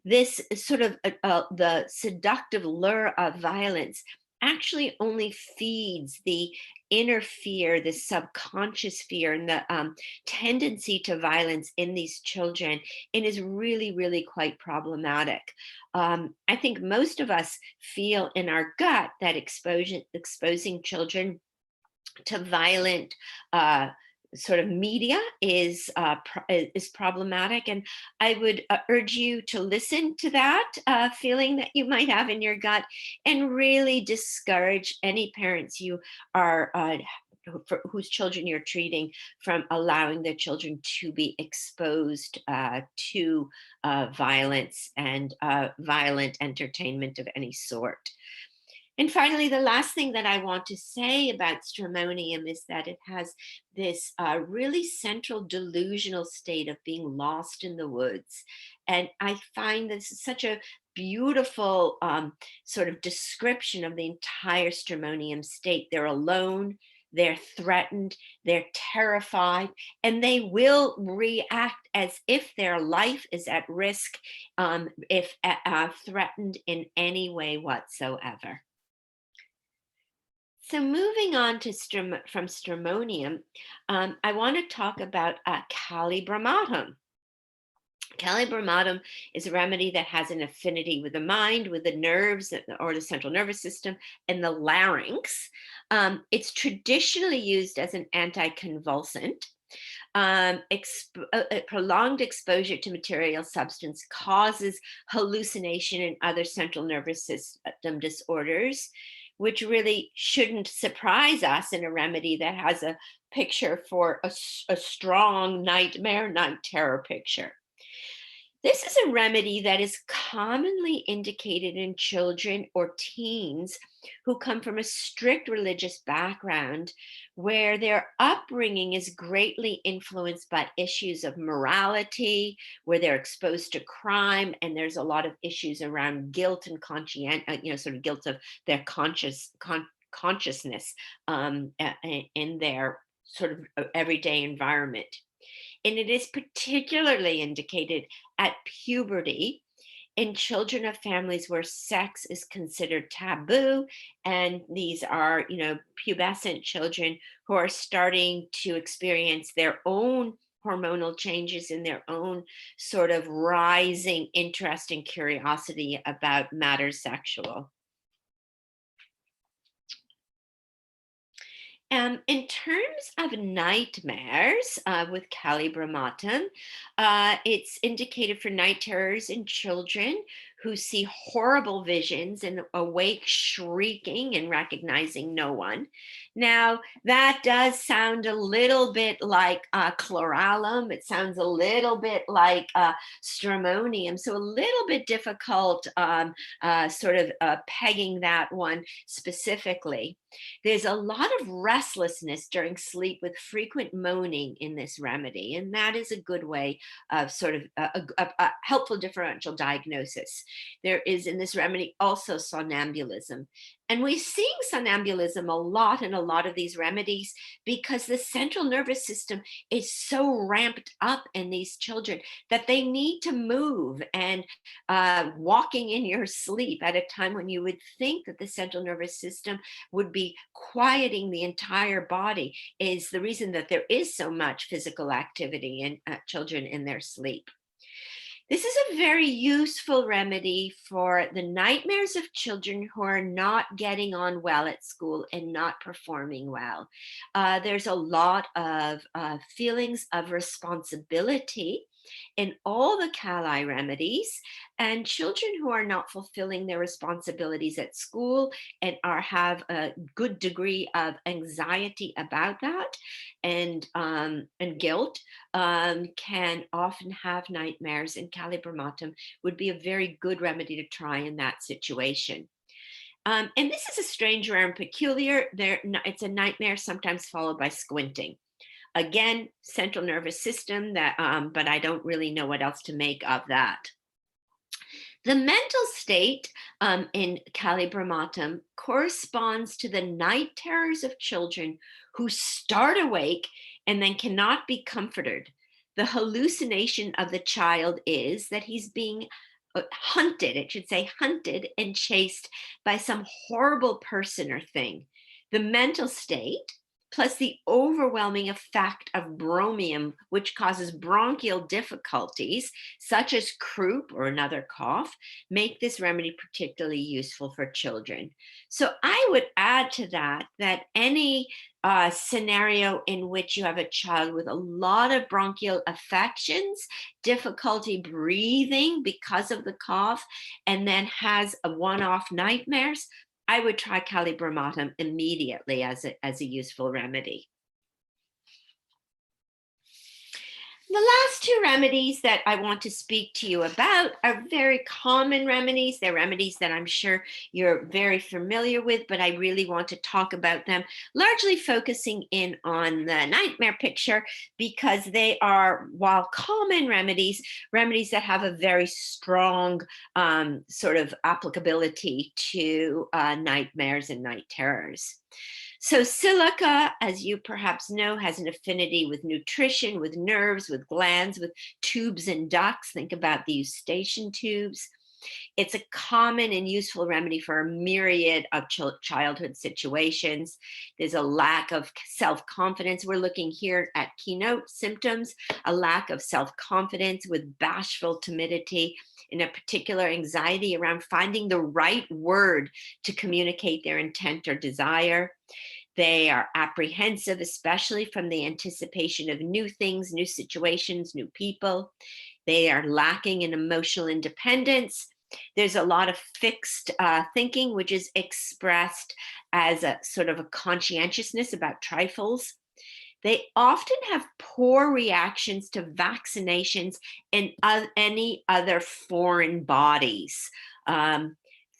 this sort of the seductive lure of violence actually only feeds the inner fear, the subconscious fear, and the tendency to violence in these children, and is really, really quite problematic. I think most of us feel in our gut that exposing children to violent sort of media is problematic, and I would urge you to listen to that feeling that you might have in your gut, and really discourage any parents you are whose children you're treating from allowing their children to be exposed to violence and violent entertainment of any sort. And finally, the last thing that I want to say about stramonium is that it has this really central delusional state of being lost in the woods. And I find this is such a beautiful sort of description of the entire stramonium state. They're alone, they're threatened, they're terrified, and they will react as if their life is at risk if threatened in any way whatsoever. So moving on to from stramonium, I want to talk about calibromatum. Calibromatum is a remedy that has an affinity with the mind, with the nerves or the central nervous system, and the larynx. It's traditionally used as an anticonvulsant. Prolonged exposure to material substance causes hallucination and other central nervous system disorders, which really shouldn't surprise us in a remedy that has a picture for a strong nightmare, night terror picture. This is a remedy that is commonly indicated in children or teens who come from a strict religious background, where their upbringing is greatly influenced by issues of morality, where they're exposed to crime, and there's a lot of issues around guilt and sort of guilt of their consciousness in their sort of everyday environment. And it is particularly indicated at puberty in children of families where sex is considered taboo. And these are, pubescent children who are starting to experience their own hormonal changes in their own sort of rising interest and curiosity about matters sexual. In terms of nightmares with calibratum, it's indicated for night terrors in children who see horrible visions and awake shrieking and recognizing no one. Now, that does sound a little bit like chloralum. It sounds a little bit like stramonium. So a little bit difficult sort of pegging that one specifically. There's a lot of restlessness during sleep with frequent moaning in this remedy, and that is a good way of sort of a helpful differential diagnosis. There is in this remedy also somnambulism. And we're seeing somnambulism a lot in a lot of these remedies because the central nervous system is so ramped up in these children that they need to move. And walking in your sleep at a time when you would think that the central nervous system would be quieting the entire body is the reason that there is so much physical activity in children in their sleep. This is a very useful remedy for the nightmares of children who are not getting on well at school and not performing well. There's a lot of feelings of responsibility in all the Cali remedies, and children who are not fulfilling their responsibilities at school and have a good degree of anxiety about that and guilt can often have nightmares, and calibratum would be a very good remedy to try in that situation. And this is a strange, rare, and peculiar. It's a nightmare sometimes followed by squinting. Again, central nervous system, that, but I don't really know what else to make of that. The mental state in calibratum corresponds to the night terrors of children who start awake and then cannot be comforted. The hallucination of the child is that he's being hunted, it should say hunted and chased by some horrible person or thing. The mental state plus the overwhelming effect of bromium, which causes bronchial difficulties, such as croup or another cough, make this remedy particularly useful for children. So I would add to that any scenario in which you have a child with a lot of bronchial affections, difficulty breathing because of the cough, and then has a one-off nightmares, I would try calibratum immediately as a useful remedy. The last two remedies that I want to speak to you about are very common remedies. They're remedies that I'm sure you're very familiar with, but I really want to talk about them, largely focusing in on the nightmare picture because they are, while common remedies that have a very strong sort of applicability to nightmares and night terrors. So silica, as you perhaps know, has an affinity with nutrition, with nerves, with glands, with tubes and ducts. Think about the eustachian tubes. It's a common and useful remedy for a myriad of childhood situations. There's a lack of self-confidence. We're looking here at keynote symptoms, a lack of self-confidence with bashful timidity, in a particular anxiety around finding the right word to communicate their intent or desire. They are apprehensive, especially from the anticipation of new things, new situations, new people. They are lacking in emotional independence. There's a lot of fixed thinking, which is expressed as a sort of a conscientiousness about trifles. They often have poor reactions to vaccinations and any other foreign bodies.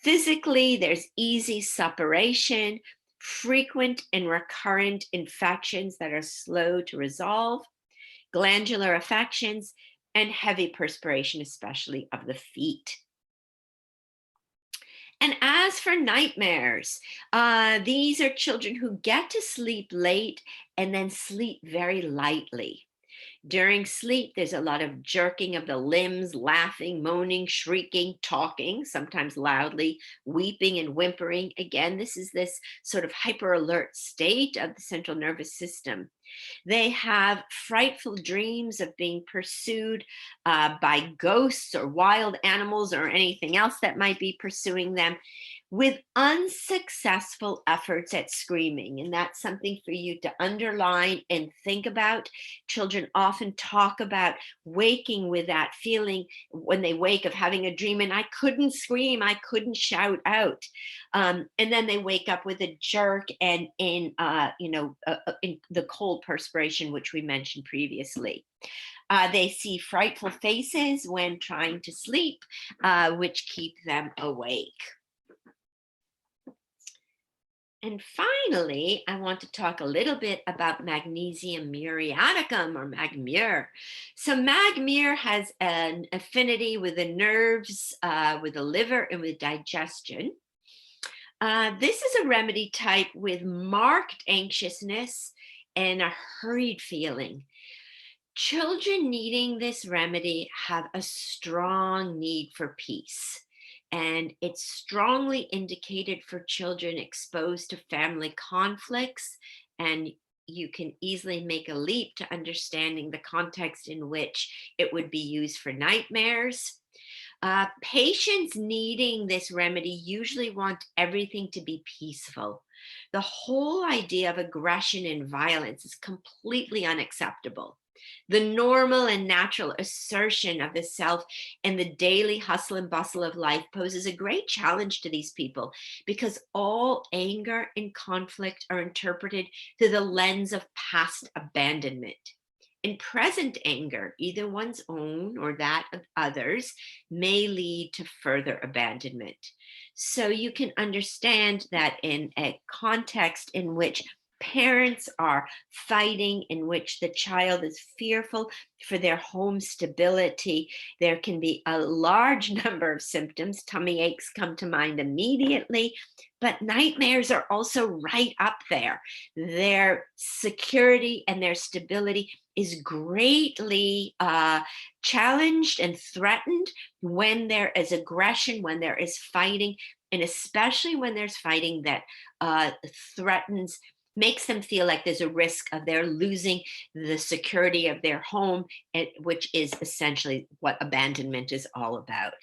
Physically, there's easy suppuration, frequent and recurrent infections that are slow to resolve, glandular affections, and heavy perspiration, especially of the feet. And as for nightmares, these are children who get to sleep late and then sleep very lightly. During sleep, there's a lot of jerking of the limbs, laughing, moaning, shrieking, talking, sometimes loudly, weeping and whimpering. Again, this is this sort of hyper alert state of the central nervous system. They have frightful dreams of being pursued by ghosts or wild animals or anything else that might be pursuing them. with unsuccessful efforts at screaming. And that's something for you to underline and think about. Children often talk about waking with that feeling when they wake of having a dream, and I couldn't scream, I couldn't shout out. And then they wake up with a jerk and in the cold perspiration, which we mentioned previously. They see frightful faces when trying to sleep, which keep them awake. And finally, I want to talk a little bit about magnesium muriaticum, or magmure. So magmure has an affinity with the nerves, with the liver, and with digestion. This is a remedy type with marked anxiousness and a hurried feeling. Children needing this remedy have a strong need for peace, and it's strongly indicated for children exposed to family conflicts. And you can easily make a leap to understanding the context in which it would be used for nightmares. Patients needing this remedy usually want everything to be peaceful. The whole idea of aggression and violence is completely unacceptable. The normal and natural assertion of the self in the daily hustle and bustle of life poses a great challenge to these people, because all anger and conflict are interpreted through the lens of past abandonment. In present anger, either one's own or that of others, may lead to further abandonment. So you can understand that in a context in which parents are fighting, in which the child is fearful for their home stability, there can be a large number of symptoms. Tummy aches come to mind immediately, but nightmares are also right up there. Their security and their stability is greatly challenged and threatened when there is aggression, when there is fighting, and especially when there's fighting that threatens, makes them feel like there's a risk of their losing the security of their home, which is essentially what abandonment is all about.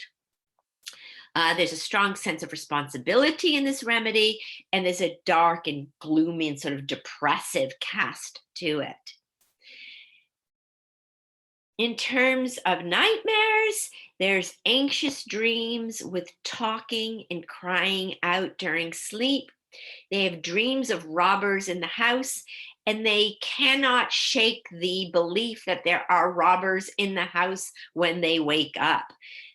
There's a strong sense of responsibility in this remedy, and there's a dark and gloomy and sort of depressive cast to it. In terms of nightmares, there's anxious dreams with talking and crying out during sleep. They have dreams of robbers in the house, and they cannot shake the belief that there are robbers in the house when they wake up.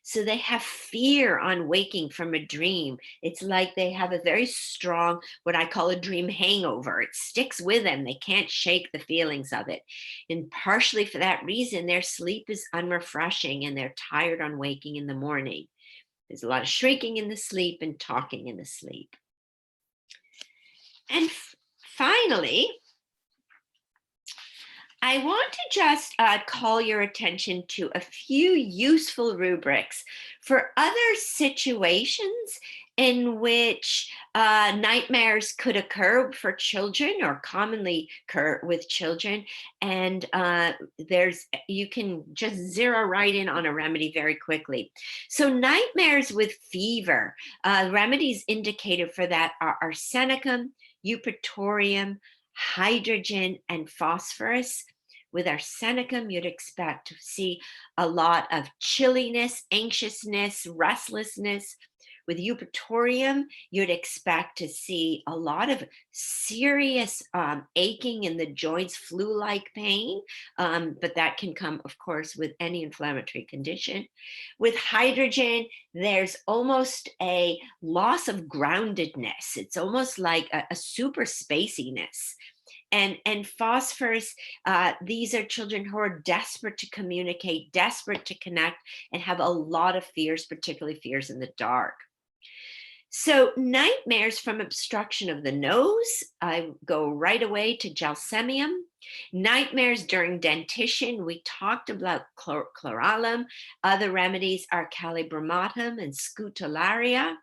So they have fear on waking from a dream. It's like they have a very strong, what I call a dream hangover. It sticks with them. They can't shake the feelings of it. And partially for that reason, their sleep is unrefreshing and they're tired on waking in the morning. There's a lot of shrieking in the sleep and talking in the sleep. And finally, I want to just call your attention to a few useful rubrics for other situations in which nightmares could occur for children, or commonly occur with children. And you can just zero right in on a remedy very quickly. So nightmares with fever, remedies indicated for that are arsenicum, eupatorium, hydrogen, and phosphorus. With arsenicum, you'd expect to see a lot of chilliness, anxiousness, restlessness. With eupatorium, you'd expect to see a lot of serious aching in the joints, flu-like pain, but that can come, of course, with any inflammatory condition. With hydrogen, there's almost a loss of groundedness. It's almost like a super spaciness. And phosphorus, these are children who are desperate to communicate, desperate to connect, and have a lot of fears, particularly fears in the dark. So nightmares from obstruction of the nose, I go right away to gelsemium. Nightmares during dentition, we talked about chloralum. Other remedies are calibromatum and scutellaria.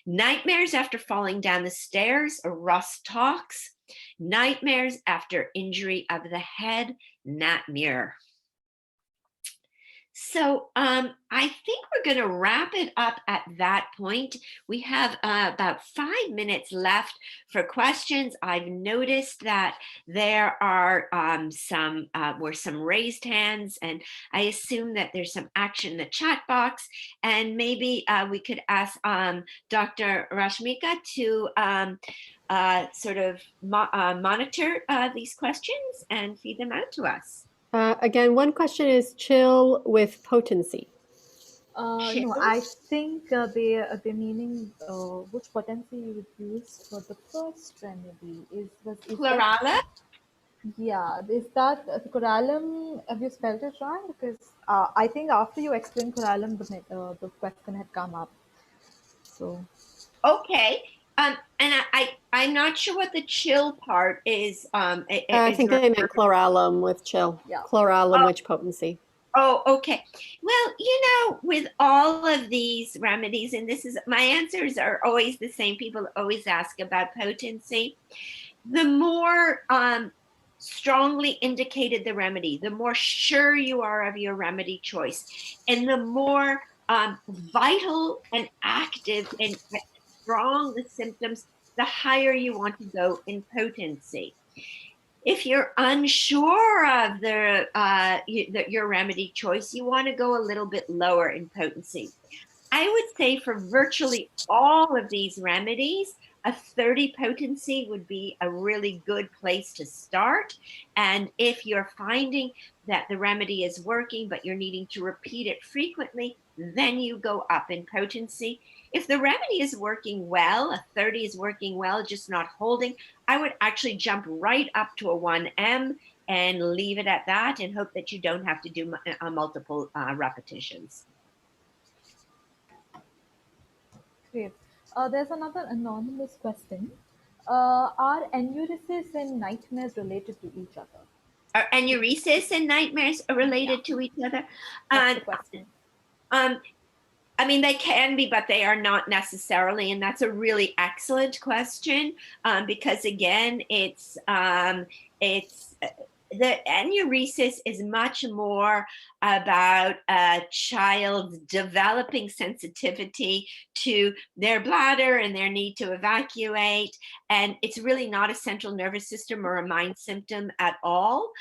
Nightmares after falling down the stairs, Russ talks. Nightmares after injury of the head, Nat Muir. So I think we're going to wrap it up at that point. We have about 5 minutes left for questions. I've noticed that there are were some raised hands, and I assume that there's some action in the chat box. And maybe we could ask Dr. Rashmika to sort of monitor these questions and feed them out to us. Again, one question is chill with potency. No, Chill. I think they meaning which potency you would use for the first remedy is that Chlorella. yeah, is that corallum? Have you spelled it wrong? Because I think after you explained corallum, the question had come up. So Okay. And I'm not sure what the chill part is. I Is think they meant chloralum with chill. yeah, Chloralum with potency. oh, okay. Well, with all of these remedies, and this is my answers are always the same. People always ask about potency. The more strongly indicated the remedy, the more sure you are of your remedy choice, and the more vital and active and strong the symptoms, the higher you want to go in potency. If you're unsure of your remedy choice, you want to go a little bit lower in potency. I would say for virtually all of these remedies, a 30 potency would be a really good place to start. And if you're finding that the remedy is working, but you're needing to repeat it frequently, then you go up in potency. If the remedy is working well, a 30 is working well, just not holding, I would actually jump right up to a 1M and leave it at that and hope that you don't have to do multiple repetitions. great. There's another anonymous question. Are enuresis and nightmares related to each other? Are enuresis and nightmares Yeah, related to each other? that's Uh, the question. um, I mean, they can be, but they are not necessarily. And that's a really excellent question because, again, it's the enuresis is much more about a child's developing sensitivity to their bladder and their need to evacuate. And it's really not a central nervous system or a mind symptom at all.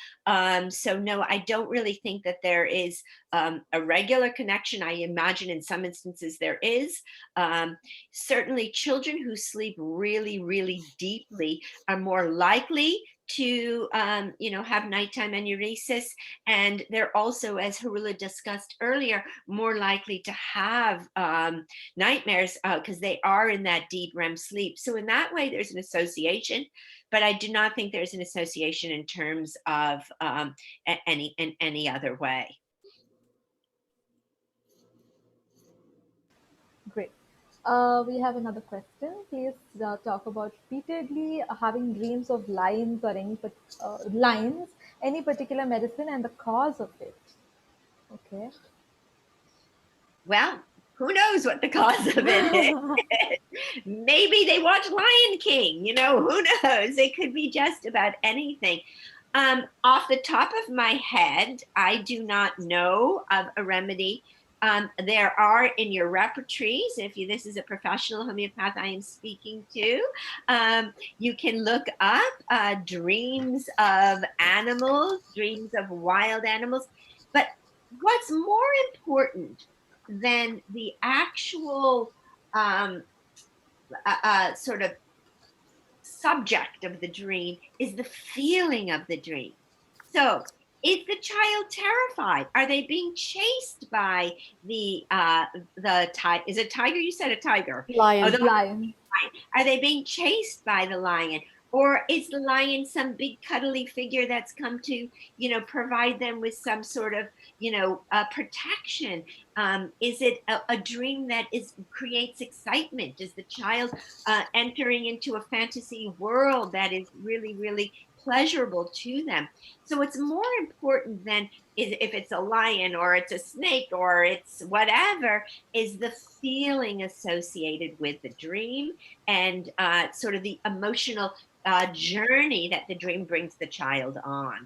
So, no, I don't really think that there is a regular connection. I imagine in some instances there is. Um, Certainly, children who sleep really, really deeply are more likely to have nighttime enuresis, and they're also, as Haroula discussed earlier, more likely to have nightmares because they are in that deep REM sleep. So in that way there's an association, but I do not think there's an association in terms of in any other way. Great. We have another question. Please talk about repeatedly having dreams of lions or lions, any particular medicine and the cause of it. Okay. Well, who knows what the cause of it is? Maybe they watch Lion King, who knows? It could be just about anything. Off the top of my head, I do not know of a remedy. There are in your repertories, if this is a professional homeopath I am speaking to, you can look up dreams of animals, dreams of wild animals. But what's more important than the actual sort of subject of the dream is the feeling of the dream. So, is the child terrified? Are they being chased by the tiger? Is it tiger? You said a tiger. Oh, Lion. Lion. are they being chased by the lion? Or is the lion some big cuddly figure that's come to, provide them with some sort of, protection? Is it a dream that creates excitement? Is the child entering into a fantasy world that is really, really pleasurable to them? So it's more important than if it's a lion or it's a snake or it's whatever, is the feeling associated with the dream and sort of the emotional journey that the dream brings the child on.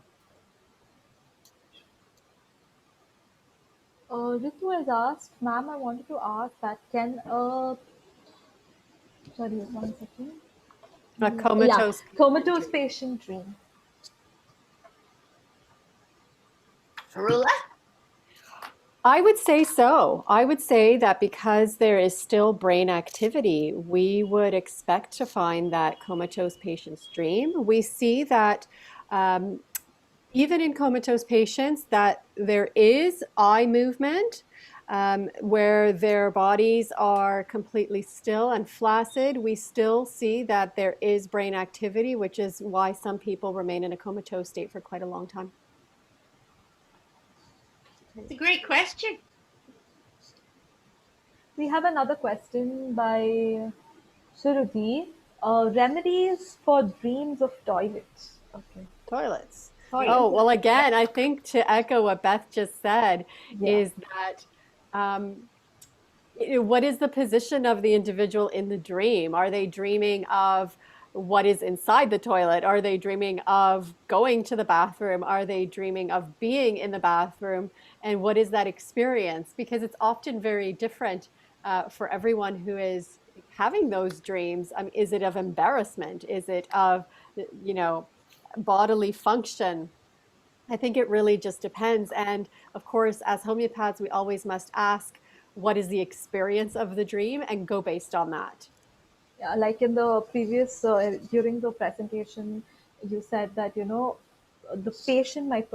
Ritu has asked, ma'am, I wanted to ask that sorry, 1 second. A Yeah, comatose patient comatose dream. patient dream. Haroula? I would say so. I would say that because there is still brain activity, we would expect to find that comatose patient's dream. We see that um, even in comatose patients, that there is eye movement where their bodies are completely still and flaccid. We still see that there is brain activity, which is why some people remain in a comatose state for quite a long time. That's a great question. We have another question by Suruthi. Remedies for dreams of toilets. Okay. Toilets. Oh, Toilets. well, again, I think to echo what Beth just said Yeah. is that um, what is the position of the individual in the dream? Are they dreaming of what is inside the toilet? Are they dreaming of going to the bathroom? Are they dreaming of being in the bathroom? And what is that experience? Because it's often very different for everyone who is having those dreams. Is it of embarrassment? Is it of, you know, bodily function? I think it really just depends. And of course, as homeopaths, we always must ask, what is the experience of the dream and go based on that. Yeah, like in the previous, during the presentation, you said that, the patient might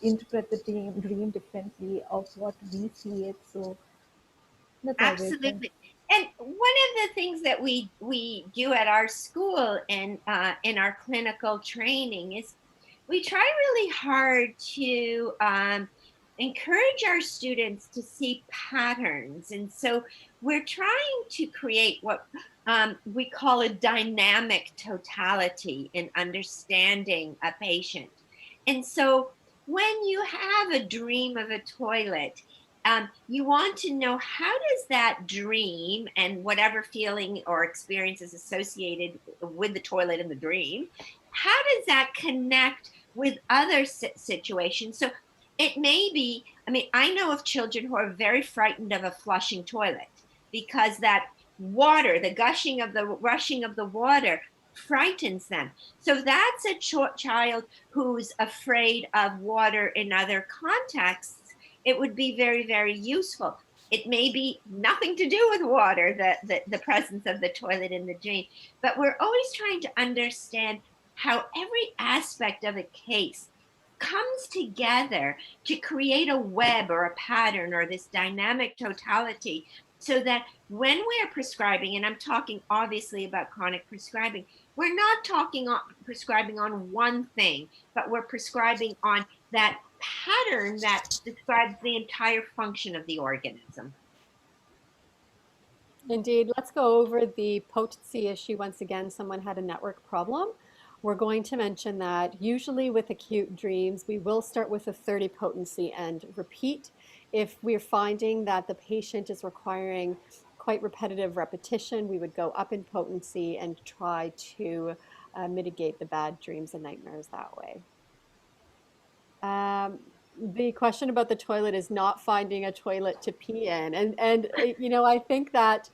interpret the dream differently of what we see it. So that's always there. Absolutely. And one of the things that we do at our school and in our clinical training is we try really hard to encourage our students to see patterns. And so we're trying to create what we call a dynamic totality in understanding a patient. And so when you have a dream of a toilet, you want to know, how does that dream and whatever feeling or experience is associated with the toilet in the dream, how does that connect with other situations? So it may be, I mean, I know of children who are very frightened of a flushing toilet because that water, the gushing of the rushing of the water, frightens them. So that's a child who's afraid of water in other contexts. It would be very, very useful. It may be nothing to do with water, the presence of the toilet in the dream, but we're always trying to understand how every aspect of a case comes together to create a web or a pattern or this dynamic totality, so that when we're prescribing, and I'm talking obviously about chronic prescribing, we're not talking on prescribing on one thing, but we're prescribing on that pattern that describes the entire function of the organism. Indeed, let's go over the potency issue once again. Someone had a network problem. We're going to mention that usually with acute dreams, we will start with a 30 potency and repeat. If we're finding that the patient is requiring quite repetitive repetition, we would go up in potency and try to mitigate the bad dreams and nightmares that way. Um, the question about the toilet is not finding a toilet to pee in, and I think that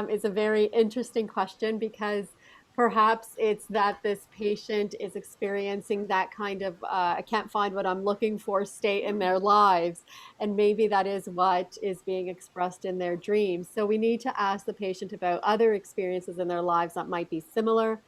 is a very interesting question because perhaps it's that this patient is experiencing that kind of I can't find what I'm looking for state in their lives, and maybe that is what is being expressed in their dreams. So we need to ask the patient about other experiences in their lives that might be similar.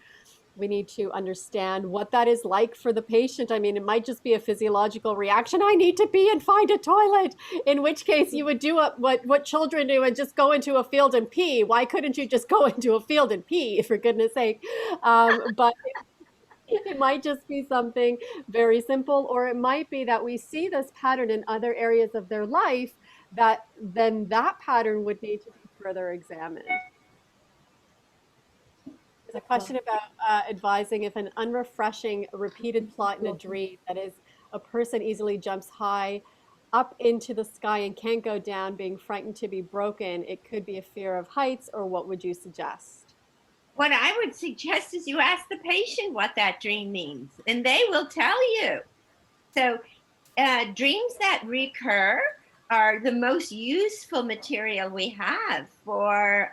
We need to understand what that is like for the patient. I mean, it might just be a physiological reaction. I need to pee and find a toilet. In which case, you would do what children do and just go into a field and pee. Why couldn't you just go into a field and pee, for goodness sake? But it might just be something very simple, or it might be that we see this pattern in other areas of their life that then that pattern would need to be further examined. There's a question about advising if an unrefreshing repeated plot in a dream, that is, a person easily jumps high up into the sky and can't go down, being frightened to be broken. It could be a fear of heights, or what would you suggest? What I would suggest is you ask the patient what that dream means, and they will tell you. So dreams that recur are the most useful material we have for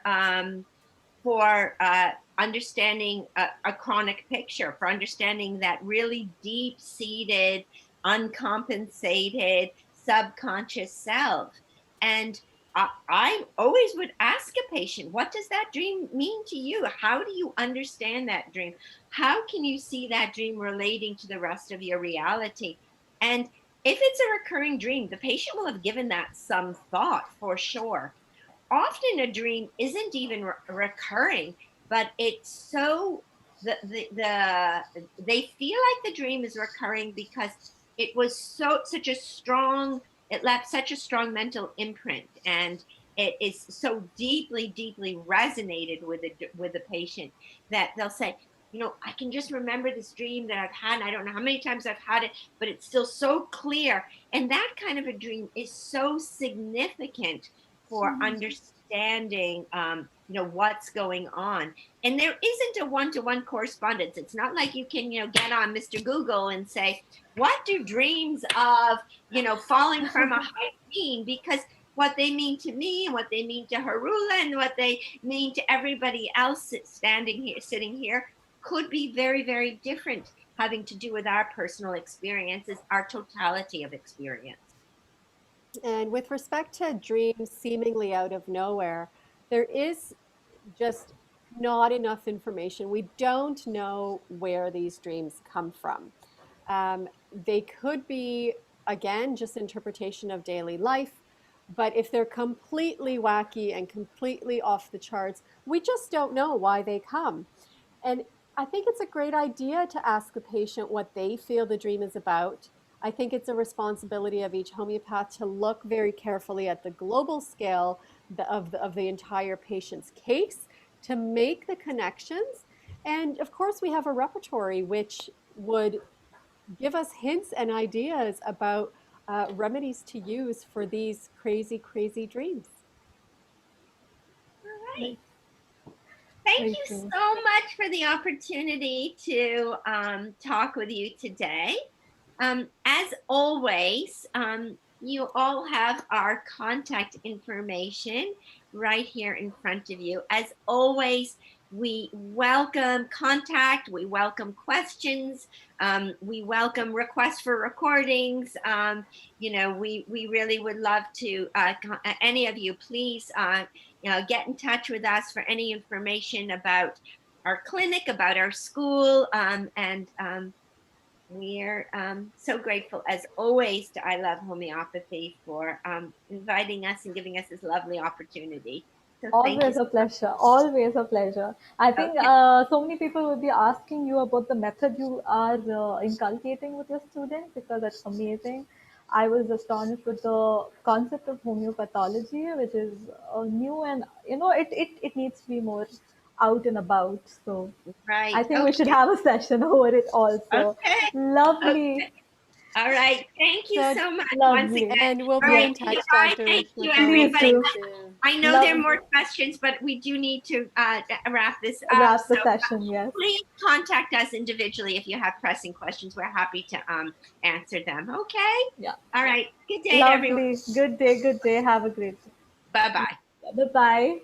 understanding a chronic picture, for understanding that really deep-seated, uncompensated subconscious self. And I always would ask a patient, what does that dream mean to you? How do you understand that dream? How can you see that dream relating to the rest of your reality? And if it's a recurring dream, the patient will have given that some thought for sure. Often a dream isn't even recurring, but it's so they feel like the dream is recurring because it was such a strong, it left such a strong mental imprint, and it is so deeply resonated with the patient that they'll say, I can just remember this dream that I've had, and I don't know how many times I've had it, but it's still so clear. And that kind of a dream is so significant for understanding what's going on. And there isn't a one-to-one correspondence. It's not like you can get on Mr. Google and say, what do dreams of falling from a height mean? Because what they mean to me and what they mean to Haroula and what they mean to everybody else sitting here could be very different, having to do with our personal experiences, our totality of experience. And with respect to dreams seemingly out of nowhere, there is just not enough information. We don't know where these dreams come from. They could be, again, just interpretation of daily life. But if they're completely wacky and completely off the charts, we just don't know why they come. And I think it's a great idea to ask the patient what they feel the dream is about. I think it's a responsibility of each homeopath to look very carefully at the global scale of the entire patient's case to make the connections. And of course, we have a repertory which would give us hints and ideas about remedies to use for these crazy dreams. All right. Right. Thank Very you true. so much for the opportunity to talk with you today. As always, you all have our contact information right here in front of you. As always, we welcome contact, we welcome questions, we welcome requests for recordings. We really would love to, any of you, please get in touch with us for any information about our clinic, about our school, and we're so grateful, as always, to I Love Homeopathy for inviting us and giving us this lovely opportunity. So thank you. Always a pleasure. Always a pleasure. I think Okay. so many people will be asking you about the method you are inculcating with your students because that's amazing. I was astonished with the concept of homeopathology, which is new and it needs to be more out and about. So I Right. think we should Okay. have a session over it also. Okay. Lovely. Okay. All right. Thank you So so much once Lovely. again. and we'll All be Yeah. right. in touch, Bye. Dr. Thank you, Rishmapour. Please everybody. do. Thank you. I know there are Love more questions, but we do need to wrap this up. wrap the So session. Yes. please contact us individually if you have pressing questions. We're happy to answer them. Okay. Yeah. All right. Good day to everyone. Lovely. Good day. Good day. Have a great day. Bye bye. Bye bye.